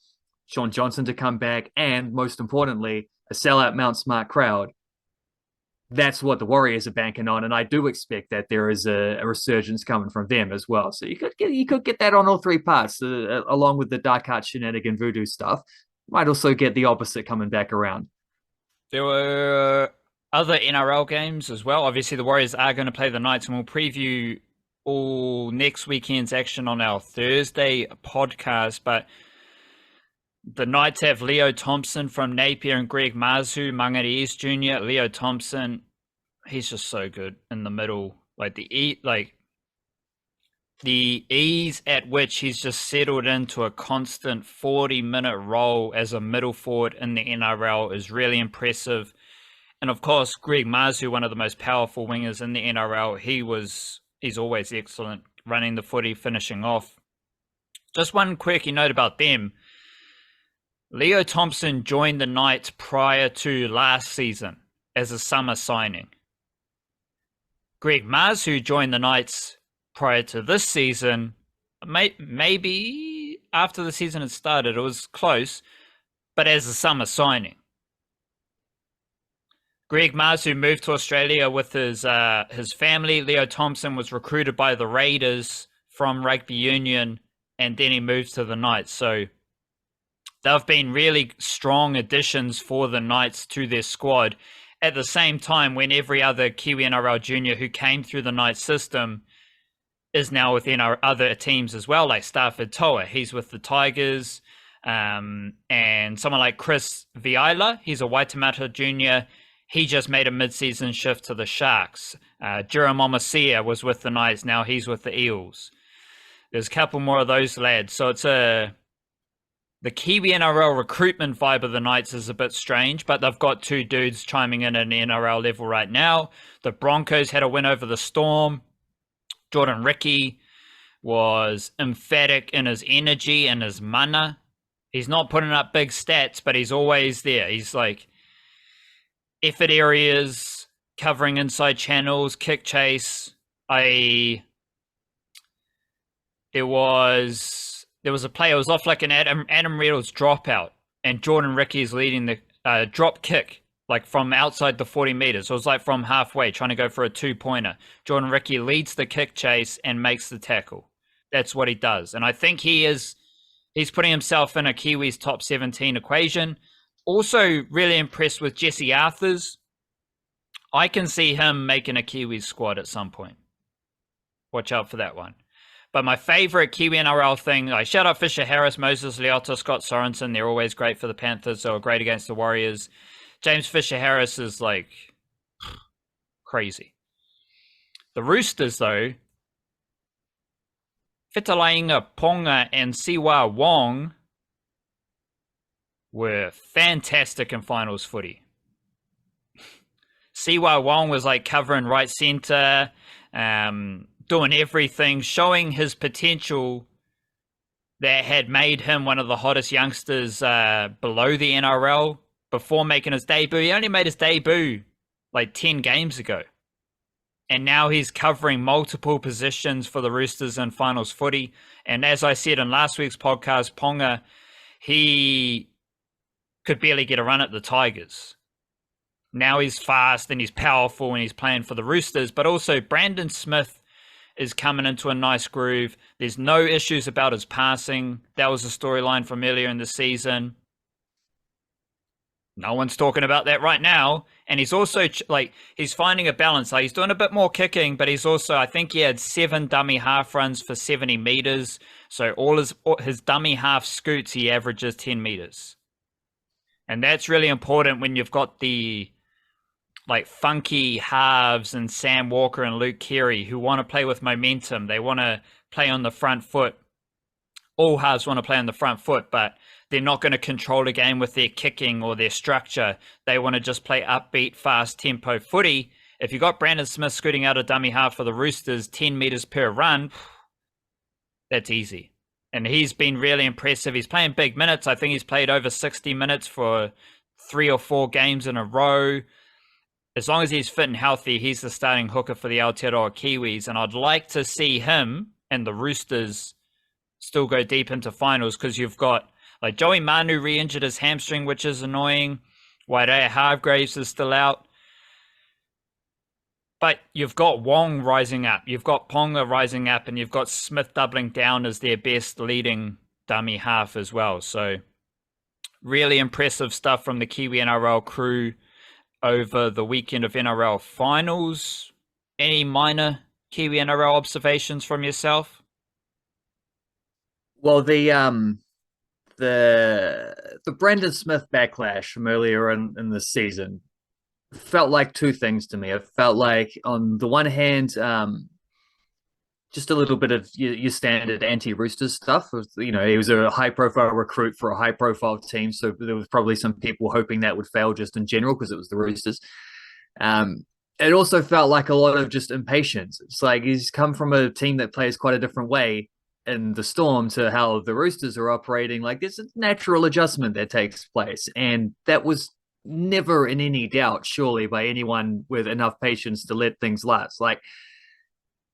Sean Johnson to come back, and most importantly, a sellout Mount Smart crowd. That's what the Warriors are banking on, and I do expect that there is a resurgence coming from them as well. So you could get that on all three parts, along with the dark art shenanigan voodoo stuff. Might also get the opposite coming back around. There were other NRL games as well. Obviously, the Warriors are going to play the Knights, and we'll preview all next weekend's action on our Thursday podcast. But the Knights have Leo Thompson from Napier and Greg Mazu, Mangere East Jr. Leo Thompson, he's just so good in the middle. The ease at which he's just settled into a constant 40-minute role as a middle forward in the NRL is really impressive. And of course, Greg Mazu, one of the most powerful wingers in the NRL, he's always excellent, running the footy, finishing off. Just one quirky note about them. Leo Thompson joined the Knights prior to last season as a summer signing. Greg Mazu joined the Knights prior to this season, maybe after the season had started. It was close, but as a summer signing. Greg Mazu moved to Australia with his family. Leo Thompson was recruited by the Raiders from rugby union, and then he moved to the Knights. So they've been really strong additions for the Knights to their squad. At the same time, when every other Kiwi-NRL junior who came through the Knights system is now within our other teams as well, like Stafford Toa. He's with the Tigers. And someone like Chris Viola, he's a Waitemata junior. He just made a mid-season shift to the Sharks. Jerome Omasia was with the Knights. Now he's with the Eels. There's a couple more of those lads. So it's the Kiwi-NRL recruitment vibe of the Knights is a bit strange, but they've got two dudes chiming in at the NRL level right now. The Broncos had a win over the Storm. Jordan Ricky was emphatic in his energy and his mana. He's not putting up big stats, but he's always there. He's like effort areas, covering inside channels, kick chase. There was a play. It was off like an Adam Reynolds dropout, and Jordan Ricky is leading the drop kick, like from outside the 40 meters. So it was like from halfway, trying to go for a 2-pointer. Jordan Ricky leads the kick chase and makes the tackle. That's what he does. And I think he's putting himself in a Kiwis top 17 equation. Also really impressed with Jesse Arthurs. I can see him making a Kiwis squad at some point. Watch out for that one. But my favorite Kiwi-NRL thing, I shout out Fisher Harris, Moses Leota, Scott Sorensen. They're always great for the Panthers. They were great against the Warriors. James Fisher Harris is like crazy. The Roosters, though, Fetalainga Ponga and Siwa Wong were fantastic in finals footy. Siwa Wong was like covering right center, doing everything, showing his potential that had made him one of the hottest youngsters below the NRL before making his debut. He only made his debut like 10 games ago. And now he's covering multiple positions for the Roosters in finals footy. And as I said in last week's podcast, Ponga, he could barely get a run at the Tigers. Now he's fast and he's powerful and he's playing for the Roosters. But also Brandon Smith is coming into a nice groove. There's no issues about his passing. That was a storyline from earlier in the season. No one's talking about that right now. And he's also like, he's finding a balance. Like he's doing a bit more kicking, but he's also, I think he had 7 dummy half runs for 70 meters. So all his dummy half scoots, he averages 10 meters. And that's really important when you've got the like funky halves and Sam Walker and Luke Keary who want to play with momentum. They want to play on the front foot. All halves want to play on the front foot, but they're not going to control the game with their kicking or their structure. They want to just play upbeat, fast tempo footy. If you got Brandon Smith scooting out a dummy half for the Roosters, 10 meters per run, that's easy. And he's been really impressive. He's playing big minutes. I think he's played over 60 minutes for 3 or 4 games in a row. As long as he's fit and healthy, he's the starting hooker for the Aotearoa Kiwis. And I'd like to see him and the Roosters still go deep into finals because you've got like Joey Manu re-injured his hamstring, which is annoying. Wairea Hargreaves is still out. But you've got Wong rising up. You've got Ponga rising up. And you've got Smith doubling down as their best leading dummy half as well. So really impressive stuff from the Kiwi-NRL crew over the weekend of NRL finals. Any minor Kiwi-NRL observations from yourself? Well, the Brandon Smith backlash from earlier in the season felt like two things to me. It felt like, on the one hand, just a little bit of your standard anti-Roosters stuff. You know, he was a high-profile recruit for a high-profile team, so there was probably some people hoping that would fail just in general because it was the Roosters. It also felt like a lot of just impatience. It's like he's come from a team that plays quite a different way in the Storm to how the Roosters are operating. Like there's a natural adjustment that takes place, and that was never in any doubt, surely, by anyone with enough patience to let things last. Like,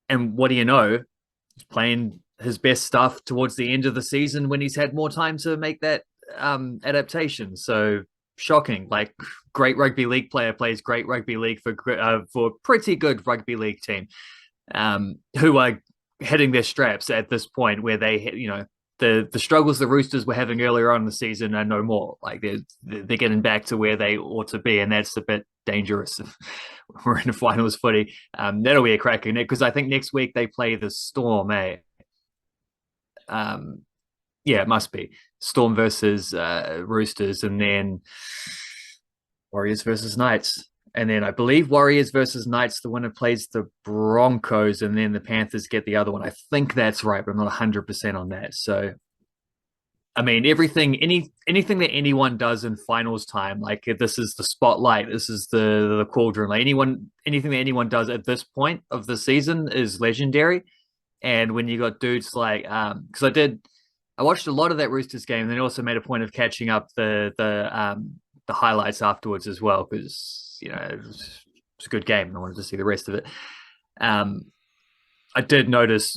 and what do you know? He's playing his best stuff towards the end of the season when he's had more time to make that adaptation. So shocking. Like, great rugby league player plays great rugby league for a pretty good rugby league team, who are hitting their straps at this point, where they, you know, the struggles the Roosters were having earlier on in the season are no more. Like they're getting back to where they ought to be, and that's a bit dangerous if we're in the finals footy. That'll be a cracking because I think next week they play the Storm, eh? Yeah, it must be Storm versus Roosters, and then Warriors versus Knights. And then I believe Warriors versus Knights, the winner plays the Broncos, and then the Panthers get the other one. I think that's right, but I'm not 100% on that. So, I mean, anything that anyone does in finals time, like this is the spotlight, this is the cauldron. Like anything that anyone does at this point of the season is legendary. And when you got dudes like, because I watched a lot of that Roosters game, and then also made a point of catching up the highlights afterwards as well, because it was a good game and I wanted to see the rest of it. I did notice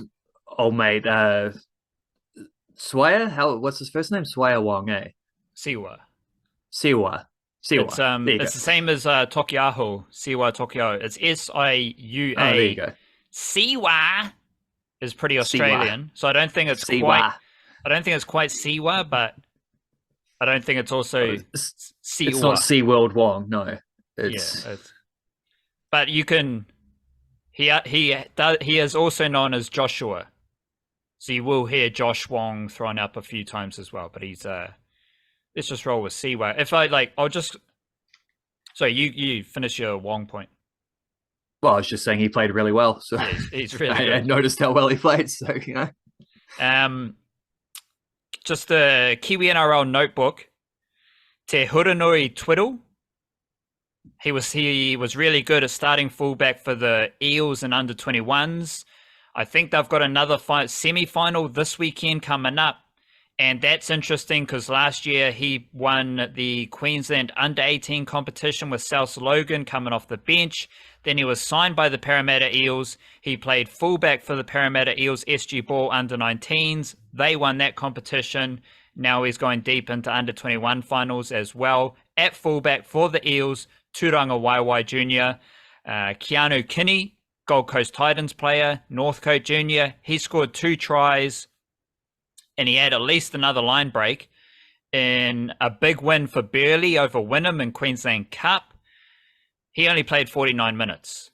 old mate Swire, what's his first name? Swire Wong, eh? Siwa. It's the same as Tokiaho. Siwa Tokiaho. It's Siua. Oh, there you go. Siwa is pretty Australian, so I don't think it's quite Siwa, but I don't think it's also Siwa. It's not SeaWorld Wong, no. But you can. He is also known as Joshua, so you will hear Josh Wong thrown up a few times as well. But he's let's just roll with Siwa. If I'll just. So you finish your Wong point. Well, I was just saying he played really well. So he's really I noticed how well he played. So just the Kiwi-NRL notebook. Te Huranui Twiddle. He was really good at starting fullback for the Eels and under-21s. I think they've got another semi-final this weekend coming up. And that's interesting because last year he won the Queensland under-18 competition with South Logan coming off the bench. Then he was signed by the Parramatta Eels. He played fullback for the Parramatta Eels SG Ball under-19s. They won that competition. Now he's going deep into under-21 finals as well. At fullback for the Eels, Turanga Waiwai Jr., Keanu Kinney, Gold Coast Titans player, Northcote Jr. He scored 2 tries, and he had at least another line break in a big win for Burleigh over Wynnum in Queensland Cup. He only played 49 minutes,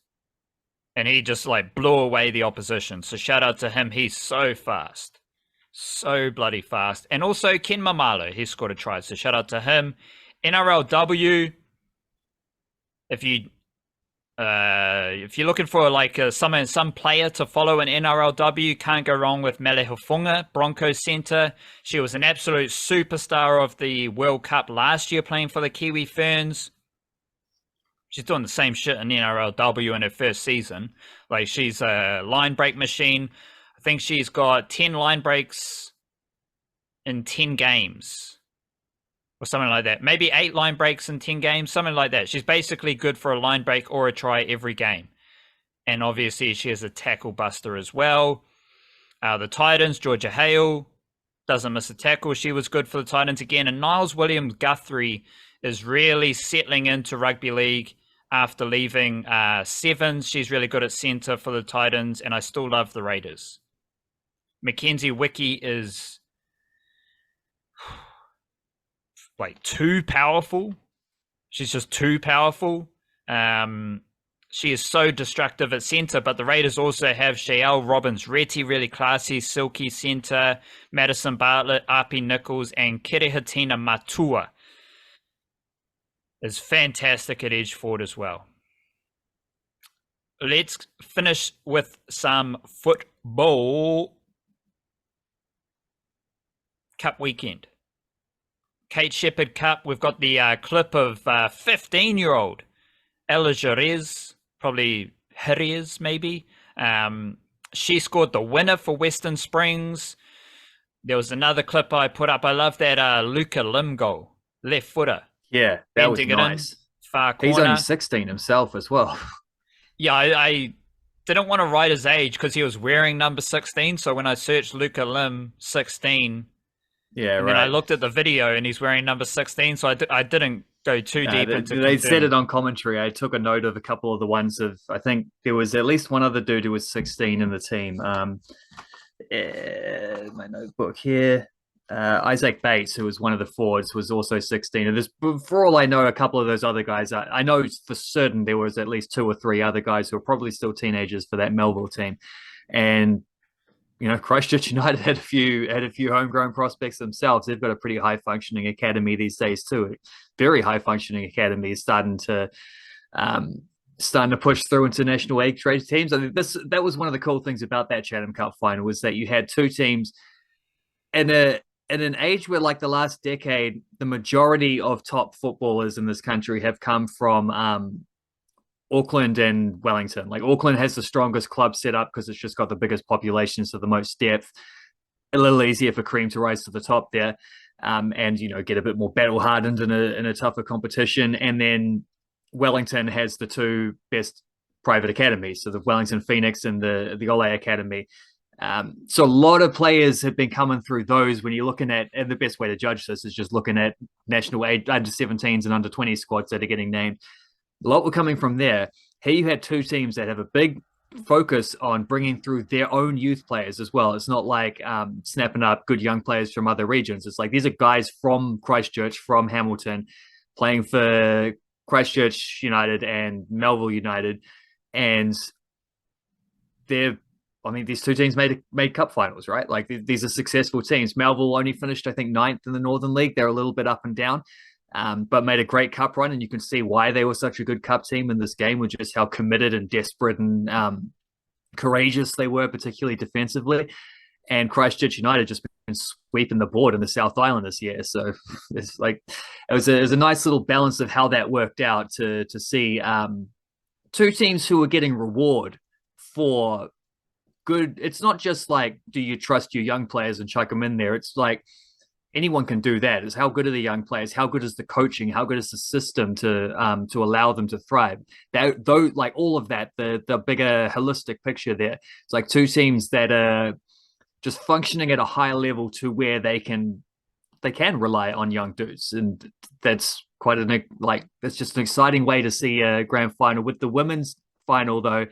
and he just blew away the opposition. So shout out to him. He's so fast. So bloody fast. And also Ken Mamalo, he scored a try. So shout out to him. NRLW, if you're looking for some player to follow in NRLW, can't go wrong with Mele Hufunga, Broncos center. She was an absolute superstar of the World Cup last year playing for the Kiwi Ferns. She's doing the same shit in NRLW in her first season. She's a line break machine. I think she's got 10 line breaks in 10 games. Or something like that. Maybe 8 line breaks in 10 games, something like that. She's basically good for a line break or a try every game. And obviously she is a tackle buster as well. The Titans, Georgia Hale, doesn't miss a tackle. She was good for the Titans again. And Niles Williams-Guthrie is really settling into rugby league after leaving Sevens. She's really good at centre for the Titans, and I still love the Raiders. Mackenzie Wiki is too powerful. She's just too powerful. She is so destructive at centre, but the Raiders also have Shael Robbins-Retty, really classy, silky centre, Madison Bartlett, Api Nichols, and Kirihatina Matua is fantastic at edge forward as well. Let's finish with some football. Cup weekend. Kate Sheppard Cup, we've got the clip of 15-year-old Ella Jerez, probably Jerez maybe. She scored the winner for Western Springs. There was another clip I put up. I love that Luca Lim goal, left footer. Yeah, that was nice. Far corner. He's only 16 himself as well. Yeah, I didn't want to write his age because he was wearing number 16. So when I searched Luca Lim 16, and then I looked at the video and he's wearing number 16. So I didn't go too deep into They said it on commentary. I took a note of a couple of the ones of, I think there was at least one other dude who was 16 in the team. My notebook here. Isaac Bates, who was one of the forwards, was also 16. And there's, for all I know, a couple of those other guys. I know for certain there was at least 2 or 3 other guys who were probably still teenagers for that Melville team. And Christchurch United had a few homegrown prospects themselves. They've got a pretty high functioning academy these days too. Very high functioning academy, starting to push through into national A grade teams. I mean, that was one of the cool things about that Chatham Cup final, was that you had 2 teams in an age where, like, the last decade, the majority of top footballers in this country have come from Auckland and Wellington. Like, Auckland has the strongest club set up because it's just got the biggest population, so the most depth. A little easier for cream to rise to the top there, and get a bit more battle hardened in a tougher competition. And then Wellington has the 2 best private academies, so the Wellington Phoenix and the Ole Academy. So a lot of players have been coming through those. When you're looking at, and the best way to judge this is just looking at national under 17s and under 20 squads that are getting named. A lot were coming from there. Here you had 2 teams that have a big focus on bringing through their own youth players as well. It's not like snapping up good young players from other regions. It's like these are guys from Christchurch, from Hamilton, playing for Christchurch United and Melville United. And these 2 teams made cup finals, right? Like, these are successful teams. Melville only finished, I think, 9th in the Northern League. They're a little bit up and down, but made a great cup run. And you can see why they were such a good cup team in this game, with just how committed and desperate and courageous they were, particularly defensively. And Christchurch United just been sweeping the board in the South Island this year. So it's like, it was a nice little balance of how that worked out to see 2 teams who were getting reward for good. It's not just like, do you trust your young players and chuck them in there? It's like, anyone can do that. Is how good are the young players? How good is the coaching? How good is the system to allow them to thrive? That, though, like, all of that, the bigger holistic picture there. It's like 2 teams that are just functioning at a high level to where they can rely on young dudes, and that's that's just an exciting way to see a grand final. With the women's final, though,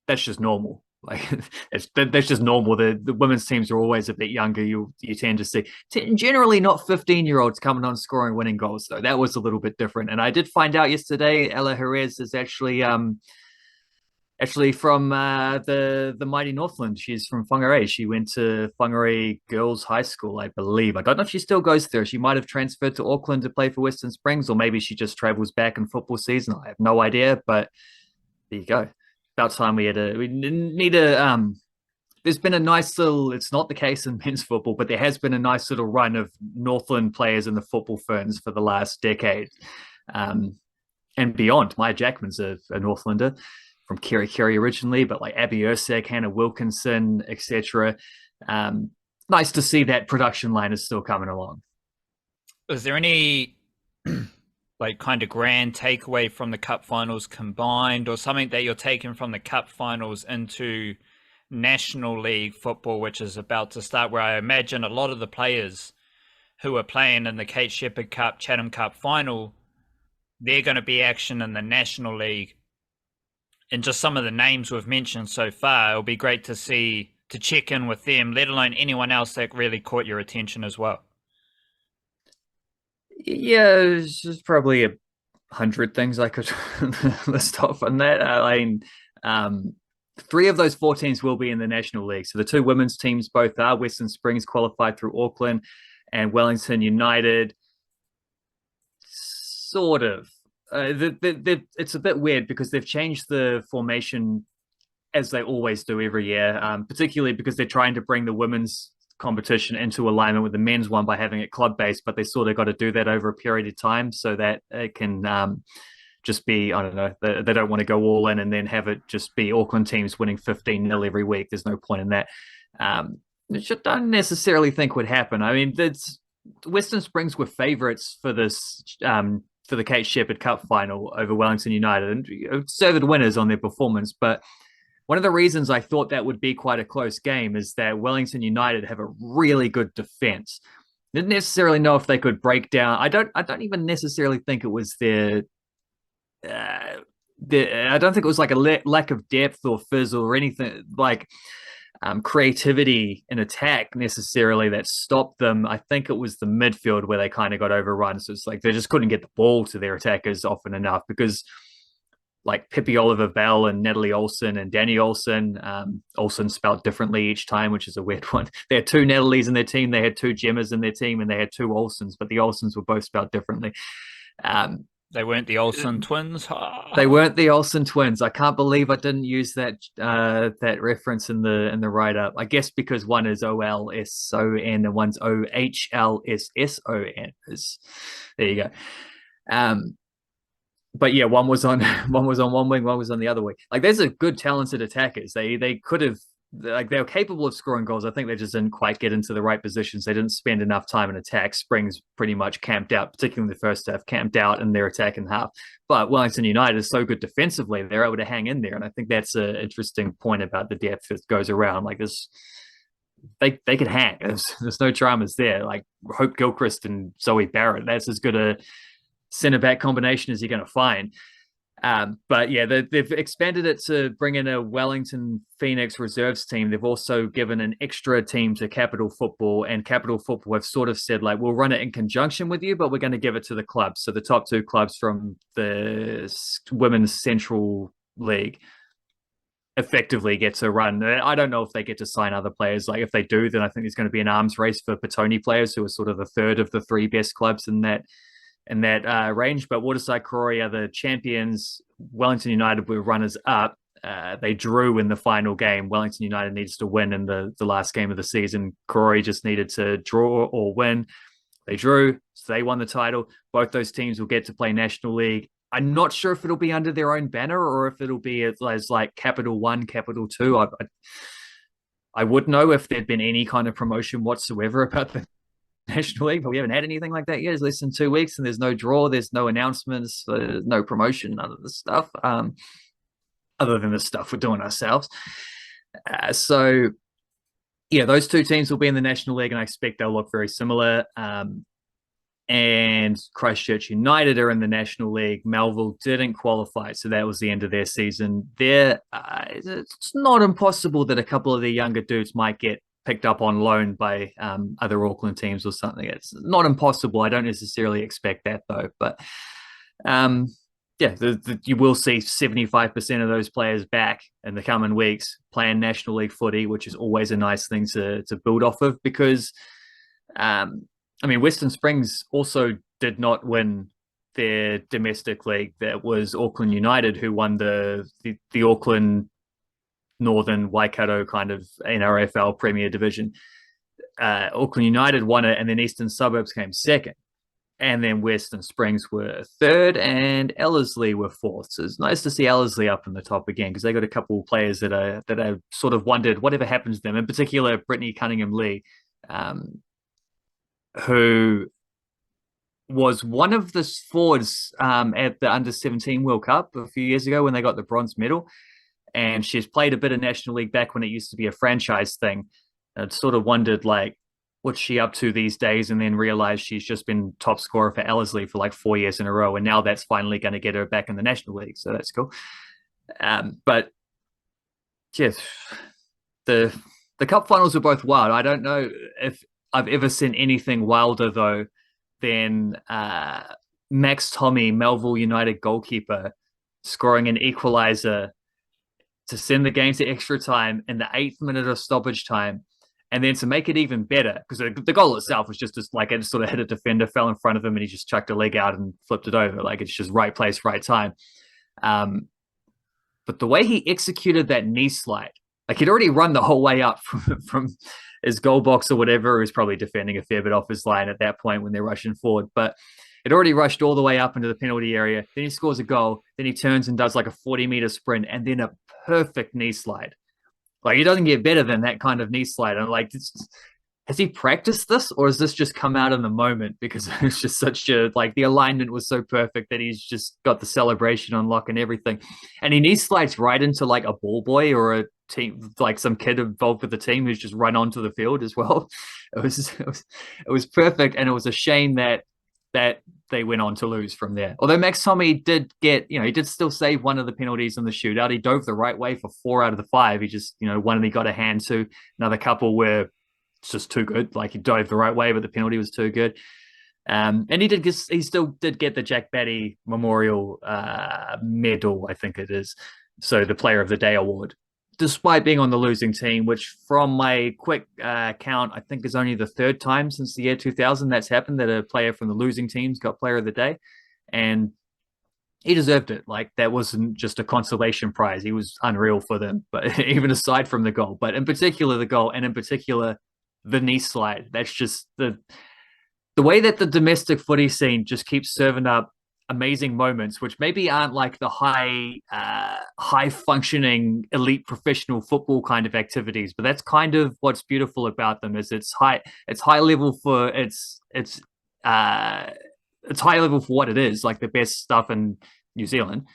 that's just normal. Like, that's just normal. The women's teams are always a bit younger. You tend to see generally not 15-year-olds coming on scoring winning goals, though. That was a little bit different. And I did find out yesterday, Ella Jerez is actually from the mighty Northland. She's from Whangarei. She went to Whangarei Girls High School, I believe. I don't know if she still goes there. She might have transferred to Auckland to play for Western Springs, or maybe she just travels back in football season. I have no idea, but there you go. About time we need a there's been a nice little, it's not the case in men's football, but there has been a nice little run of Northland players in the football ferns for the last decade, and beyond. Maya Jackman's a Northlander from Kerry originally, but like Abby Ersak, Hannah Wilkinson, etc. Nice to see that production line is still coming along. Is there any like kind of grand takeaway from the cup finals combined, or something that you're taking from the cup finals into National League football, which is about to start, where I imagine a lot of the players who are playing in the Kate Sheppard Cup, Chatham Cup final, they're going to be action in the National League. And just some of the names we've mentioned so far, it'll be great to see, to check in with them, let alone anyone else that really caught your attention as well. Yeah, it's just probably 100 things I could list off on that. I mean, 3 of those 4 teams will be in the National League. So the 2 women's teams both are. Western Springs qualified through Auckland, and Wellington United sort of. It's a bit weird because they've changed the formation, as they always do every year, particularly because they're trying to bring the women's competition into alignment with the men's one by having it club-based, but they sort of got to do that over a period of time so that it can just be, I don't know, they don't want to go all in and then have it just be Auckland teams winning 15-0 every week. There's no point in that. Which I don't necessarily think would happen. I mean, Western Springs were favourites for this, for the Kate Sheppard Cup final over Wellington United, and deserved winners on their performance. But one of the reasons I thought that would be quite a close game is that Wellington United have a really good defense. Didn't necessarily know if they could break down. I don't even necessarily think it was I don't think it was like a lack of depth or fizzle or anything. Like, creativity in attack necessarily that stopped them. I think it was the midfield where they kind of got overrun. So it's like they just couldn't get the ball to their attackers often enough because like Pippi Oliver Bell and Natalie Olsen and Danny Olsen, Olsen spelled differently each time, which is a weird one. They had two Natalies in their team, they had two Gemmas in their team, and they had two Olsens, but the Olsens were both spelled differently. They weren't the Olsen twins. They weren't the Olsen twins. I can't believe I didn't use that reference in the write up. I guess because one is OLSON and one's OHLSSON. There you go. But yeah, one was on one wing, one was on the other wing. Like, there's a good talented attackers. They could have, like, they were capable of scoring goals. I think they just didn't quite get into the right positions. They didn't spend enough time in attack. Springs pretty much camped out, particularly in the first half, camped out in their attacking half. But Wellington United is so good defensively, they're able to hang in there. And I think that's an interesting point about the depth that goes around. Like this, they could hang. There's no dramas there. Like Hope Gilchrist and Zoe Barrett, that's as good a centre back combination as you're going to find. But yeah, they've expanded it to bring in a Wellington Phoenix reserves team. They've also given an extra team to Capital Football, and Capital Football have sort of said, like, we'll run it in conjunction with you, but we're going to give it to the clubs. So the top two clubs from the Women's Central League effectively get to run. I don't know if they get to sign other players. Like, if they do, then I think there's going to be an arms race for Petone players, who are sort of the third of the three best clubs in that range. But Waterside Karori are the champions. Wellington United were runners up. They drew in the final game. Wellington United needs to win in the last game of the season. Karori just needed to draw or win. They drew, so they won the title. Both those teams will get to play National League. I'm not sure if it'll be under their own banner or if it'll be as like Capital 1, Capital 2. I would know if there'd been any kind of promotion whatsoever about the National League, but we haven't had anything like that yet. It's less than 2 weeks and there's no draw, there's no announcements, no promotion, none of the stuff, other than the stuff we're doing ourselves. So yeah, those two teams will be in the National League, and I expect they'll look very similar. And Christchurch United are in the National League. Melville didn't qualify, so that was the end of their season. It's not impossible that a couple of the younger dudes might get picked up on loan by other Auckland teams or something. It's not impossible. I don't necessarily expect that, though. But yeah, you will see 75% of those players back in the coming weeks playing National League footy, which is always a nice thing to build off of, because I mean, Western Springs also did not win their domestic league. That was Auckland United who won the Auckland Northern Waikato kind of NRFL Premier Division. Auckland United won it, and then Eastern Suburbs came second. And then Western Springs were third, and Ellerslie were fourth. So it's nice to see Ellerslie up in the top again, because they got a couple of players that are sort of wondered whatever happens to them. In particular, Brittany Cunningham-Lee, who was one of the forwards at the Under-17 World Cup a few years ago when they got the bronze medal. And she's played a bit of National League back when it used to be a franchise thing. I'd sort of wondered, like, what's she up to these days, and then realized she's just been top scorer for Ellerslie for like 4 years in a row, and now that's finally going to get her back in the National League, so that's cool. But yes, the cup finals were both wild. I don't know if I've ever seen anything wilder, though, than Max Tommy, Melville United goalkeeper, scoring an equaliser to send the game to extra time in the 8th minute of stoppage time. And then to make it even better, because the goal itself was just like, it sort of hit a defender, fell in front of him, and he just chucked a leg out and flipped it over. Like, it's just right place, right time. But the way he executed that knee slide, like, he'd already run the whole way up from his goal box or whatever. He was probably defending a fair bit off his line at that point when they're rushing forward. But it already rushed all the way up into the penalty area. Then he scores a goal. Then he turns and does like a 40-meter sprint, and then a perfect knee slide. Like, he doesn't get better than that kind of knee slide. And like, has he practiced this, or has this just come out in the moment? Because it's just such a, like, the alignment was so perfect that he's just got the celebration on lock and everything. And he knee slides right into like a ball boy or a team, like some kid involved with the team who's just run onto the field as well. It was perfect. And it was a shame that they went on to lose from there. Although Max Tommy did get, he did still save one of the penalties in the shootout. He dove the right way for 4 out of the 5. He just, one of them he got a hand to. Another couple were just too good. Like he dove the right way, but the penalty was too good. And he still did get the Jack Batty Memorial medal, I think it is. So the Player of the Day award, despite being on the losing team, which from my quick count, I think is only the 3rd time since the year 2000 that's happened that a player from the losing teams got Player of the Day. And he deserved it. Like that wasn't just a consolation prize. He was unreal for them, but even aside from the goal, but in particular the goal, and in particular the knee slide. That's just the way that the domestic footy scene just keeps serving up amazing moments, which maybe aren't like the high functioning elite professional football kind of activities, but that's kind of what's beautiful about them. Is it's high level for it's high level for what it is, like the best stuff in New Zealand.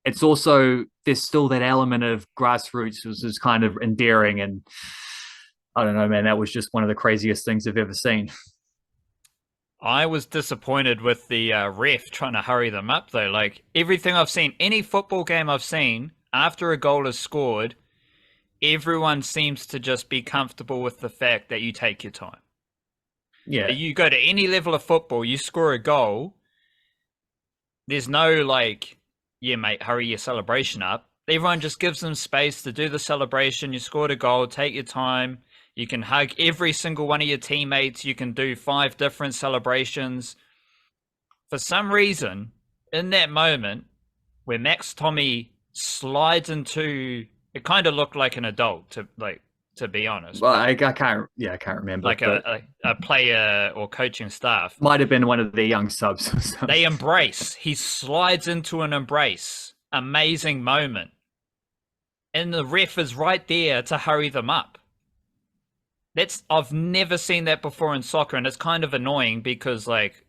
It's also, there's still that element of grassroots, which is kind of endearing, and I don't know, man, that was just one of the craziest things I've ever seen. I was disappointed with the ref trying to hurry them up, though. Like, everything I've seen, any football game I've seen, after a goal is scored, everyone seems to just be comfortable with the fact that you take your time. Yeah. You go to any level of football, you score a goal, there's no like, yeah, mate, hurry your celebration up. Everyone just gives them space to do the celebration. You scored a goal, take your time. You can hug every single one of your teammates. You can do 5 different celebrations. For some reason, in that moment, where Max Tommy slides into, it kind of looked like an adult, to be honest. Well, I can't remember. Like a player or coaching staff. Might have been one of the young subs or something. They embrace. He slides into an embrace. Amazing moment. And the ref is right there to hurry them up. I've never seen that before in soccer, and it's kind of annoying because, like,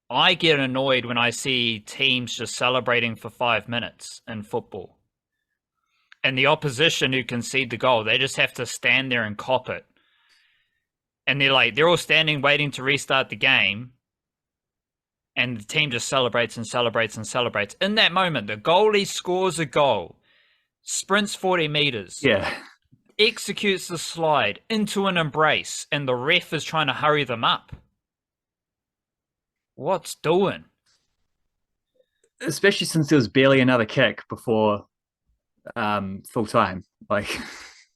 I get annoyed when I see teams just celebrating for 5 minutes in football. And the opposition who concede the goal, they just have to stand there and cop it. And they're all standing waiting to restart the game. And the team just celebrates and celebrates and celebrates. In that moment, the goalie scores a goal, sprints 40 meters. Yeah. Executes the slide into an embrace, and the ref is trying to hurry them up. What's doing? Especially since there was barely another kick before full time. Like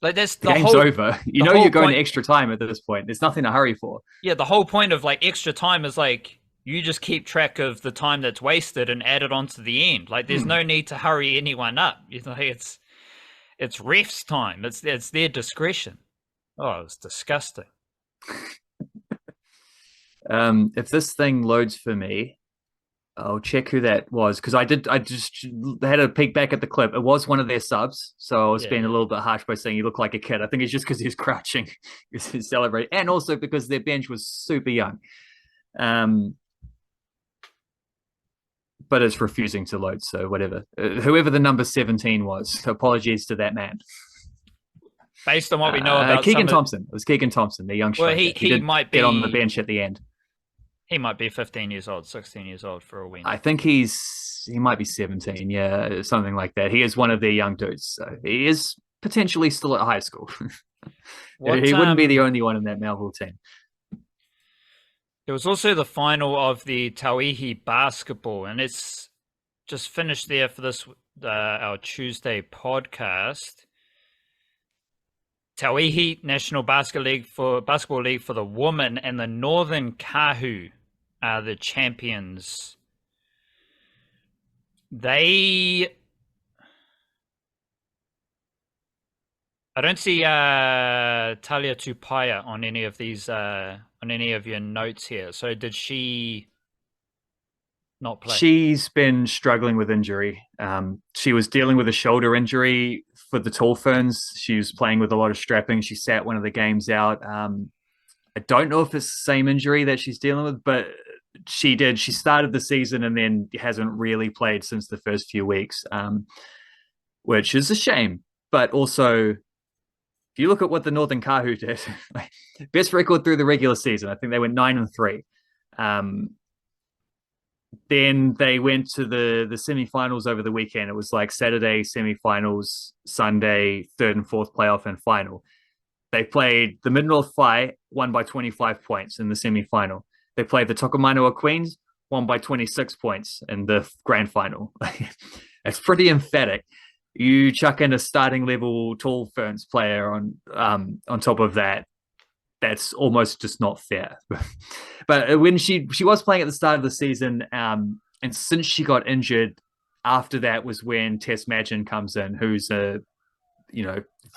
that's the game's over. You're going to extra time at this point. There's nothing to hurry for. Yeah, the whole point of like extra time is like you just keep track of the time that's wasted and add it on to the end. Like there's no need to hurry anyone up. It's ref's time. It's their discretion. Oh, it's disgusting. If this thing loads for me, I'll check who that was, because I just had a peek back at the clip. It was one of their subs, so I was being a little bit harsh by saying you look like a kid. I think it's just because he was crouching, he's celebrating, and also because their bench was super young. But it's refusing to load, so whatever. Whoever the number 17 was, apologies to that man. Based on what we know about Keegan Thompson. It was Keegan Thompson, the young striker. Well, he might be get on the bench at the end. He might be 15 years old, 16 years old for a win. I think he might be 17, yeah, something like that. He is one of their young dudes, so he is potentially still at high school. He wouldn't be the only one in that Melville team. There was also the final of the Tauihi basketball, and it's just finished there for this our Tuesday podcast. Tauihi National Basketball League for the women, and the Northern Kahu are the champions. I don't see Talia Tupaya on any of these on any of your notes here. So did she not play? She's been struggling with injury. She was dealing with a shoulder injury for the Tall Ferns. She was playing with a lot of strapping. She sat one of the games out. I don't know if it's the same injury that she's dealing with, but she did. She started the season and then hasn't really played since the first few weeks, which is a shame. But also, if you look at what the Northern Kahu did, best record through the regular season, I think they went 9-3. Then they went to the semi-finals over the weekend. It was like Saturday semi-finals, Sunday third and fourth playoff and final. They played the Mid-North Fight, won by 25 points in the semi-final. They played the Tokomainoa Queens, won by 26 points in the grand final. It's pretty emphatic. You chuck in a starting level Tall Ferns player on top of that. That's almost just not fair. But when she was playing at the start of the season, and since she got injured, after that was when Tess Madgen comes in, who's a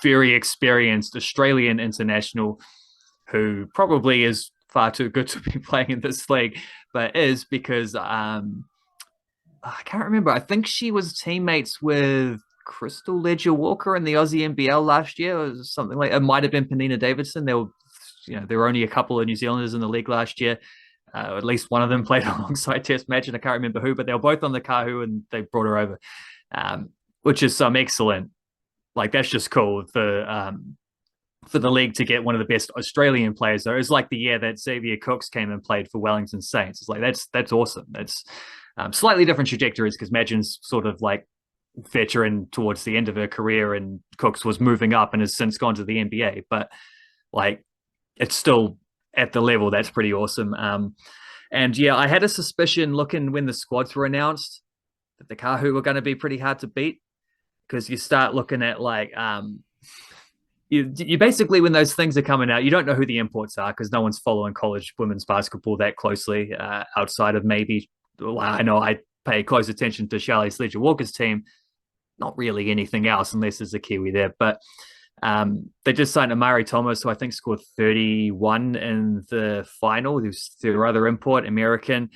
very experienced Australian international who probably is far too good to be playing in this league, but is because I can't remember. I think she was teammates with Crystal Ledger Walker in the Aussie NBL last year, or something like it. Might have been Penina Davidson. There were only a couple of New Zealanders in the league last year. At least one of them played alongside Tess Madgen. I can't remember who, but they were both on the Kahu and they brought her over, which is some excellent. Like that's just cool for the league to get one of the best Australian players. Though it's like the year that Xavier Cooks came and played for Wellington Saints. It's like that's awesome. That's slightly different trajectories because Madgen's sort of like veteran towards the end of her career, and Cooks was moving up and has since gone to the NBA. But like it's still at the level that's pretty awesome. And yeah, I had a suspicion looking when the squads were announced that the Kahu were going to be pretty hard to beat, because you start looking at like you basically, when those things are coming out, you don't know who the imports are because no one's following college women's basketball that closely outside of maybe, I know I pay close attention to Charlie Ledger Walker's team, not really anything else unless there's a Kiwi there. But they just signed Amari Thomas, who I think scored 31 in the final. Who's their other import, American.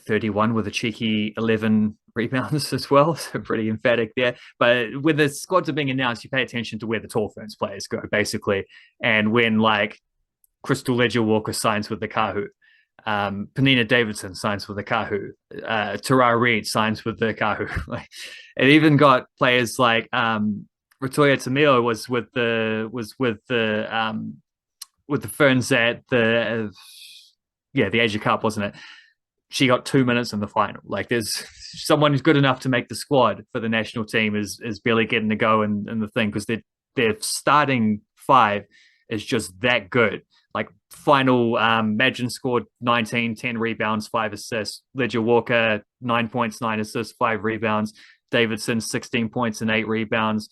31 with a cheeky 11 rebounds as well. So pretty emphatic there. But when the squads are being announced, you pay attention to where the Tall Ferns players go, basically. And when like Crystal Ledger Walker signs with the Kahu, Penina Davidson signs with the Kahu, Tara Reid signs with the Kahu. Like, it even got players like Ratoya Tamio was with the Ferns at the Asia Cup, wasn't it? She got 2 minutes in the final. Like there's someone who's good enough to make the squad for the national team is barely getting to go in the thing, because their starting five is just that good. Like final, Madgen scored 19, 10 rebounds, 5 assists. Ledger Walker, 9 points, 9 assists, 5 rebounds. Davidson, 16 points and 8 rebounds.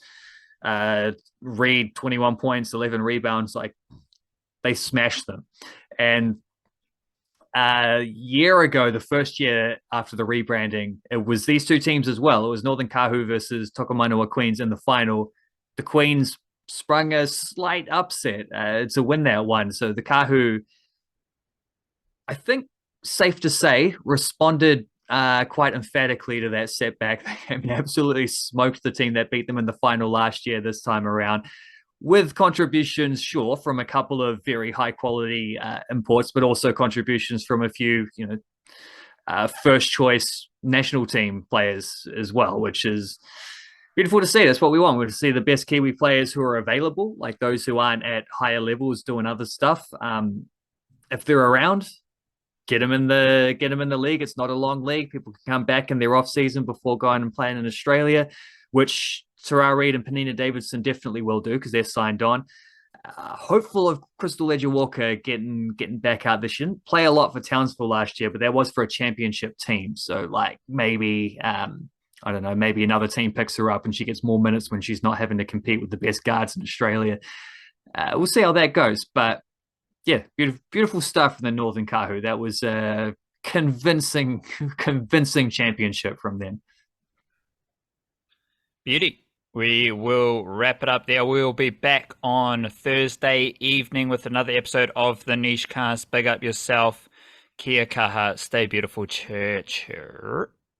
Reid, 21 points, 11 rebounds. Like they smashed them. And a year ago, the first year after the rebranding, it was these two teams as well. It was Northern Kahu versus Tokomainoa Queens in the final. The Queens sprung a slight upset to win that one. So the Kahu, I think, safe to say, responded quite emphatically to that setback. They absolutely smoked the team that beat them in the final last year this time around, with contributions, sure, from a couple of very high quality imports, but also contributions from a few, first choice national team players as well, which is beautiful to see. That's what we want. We want to see the best Kiwi players who are available, like those who aren't at higher levels doing other stuff. If they're around, get them in the league. It's not a long league. People can come back in their off season before going and playing in Australia, which Tara Reid and Penina Davidson definitely will do because they're signed on. Hopeful of Crystal Ledger Walker getting back out. They shouldn't play a lot for Townsville last year, but that was for a championship team. So like maybe I don't know, maybe another team picks her up and she gets more minutes when she's not having to compete with the best guards in Australia. We'll see how that goes. But yeah, beautiful stuff from the Northern Kahu. That was a convincing championship from them. Beauty. We will wrap it up there. We will be back on Thursday evening with another episode of the Niche Cast. Big up yourself. Kia kaha. Stay beautiful. Church.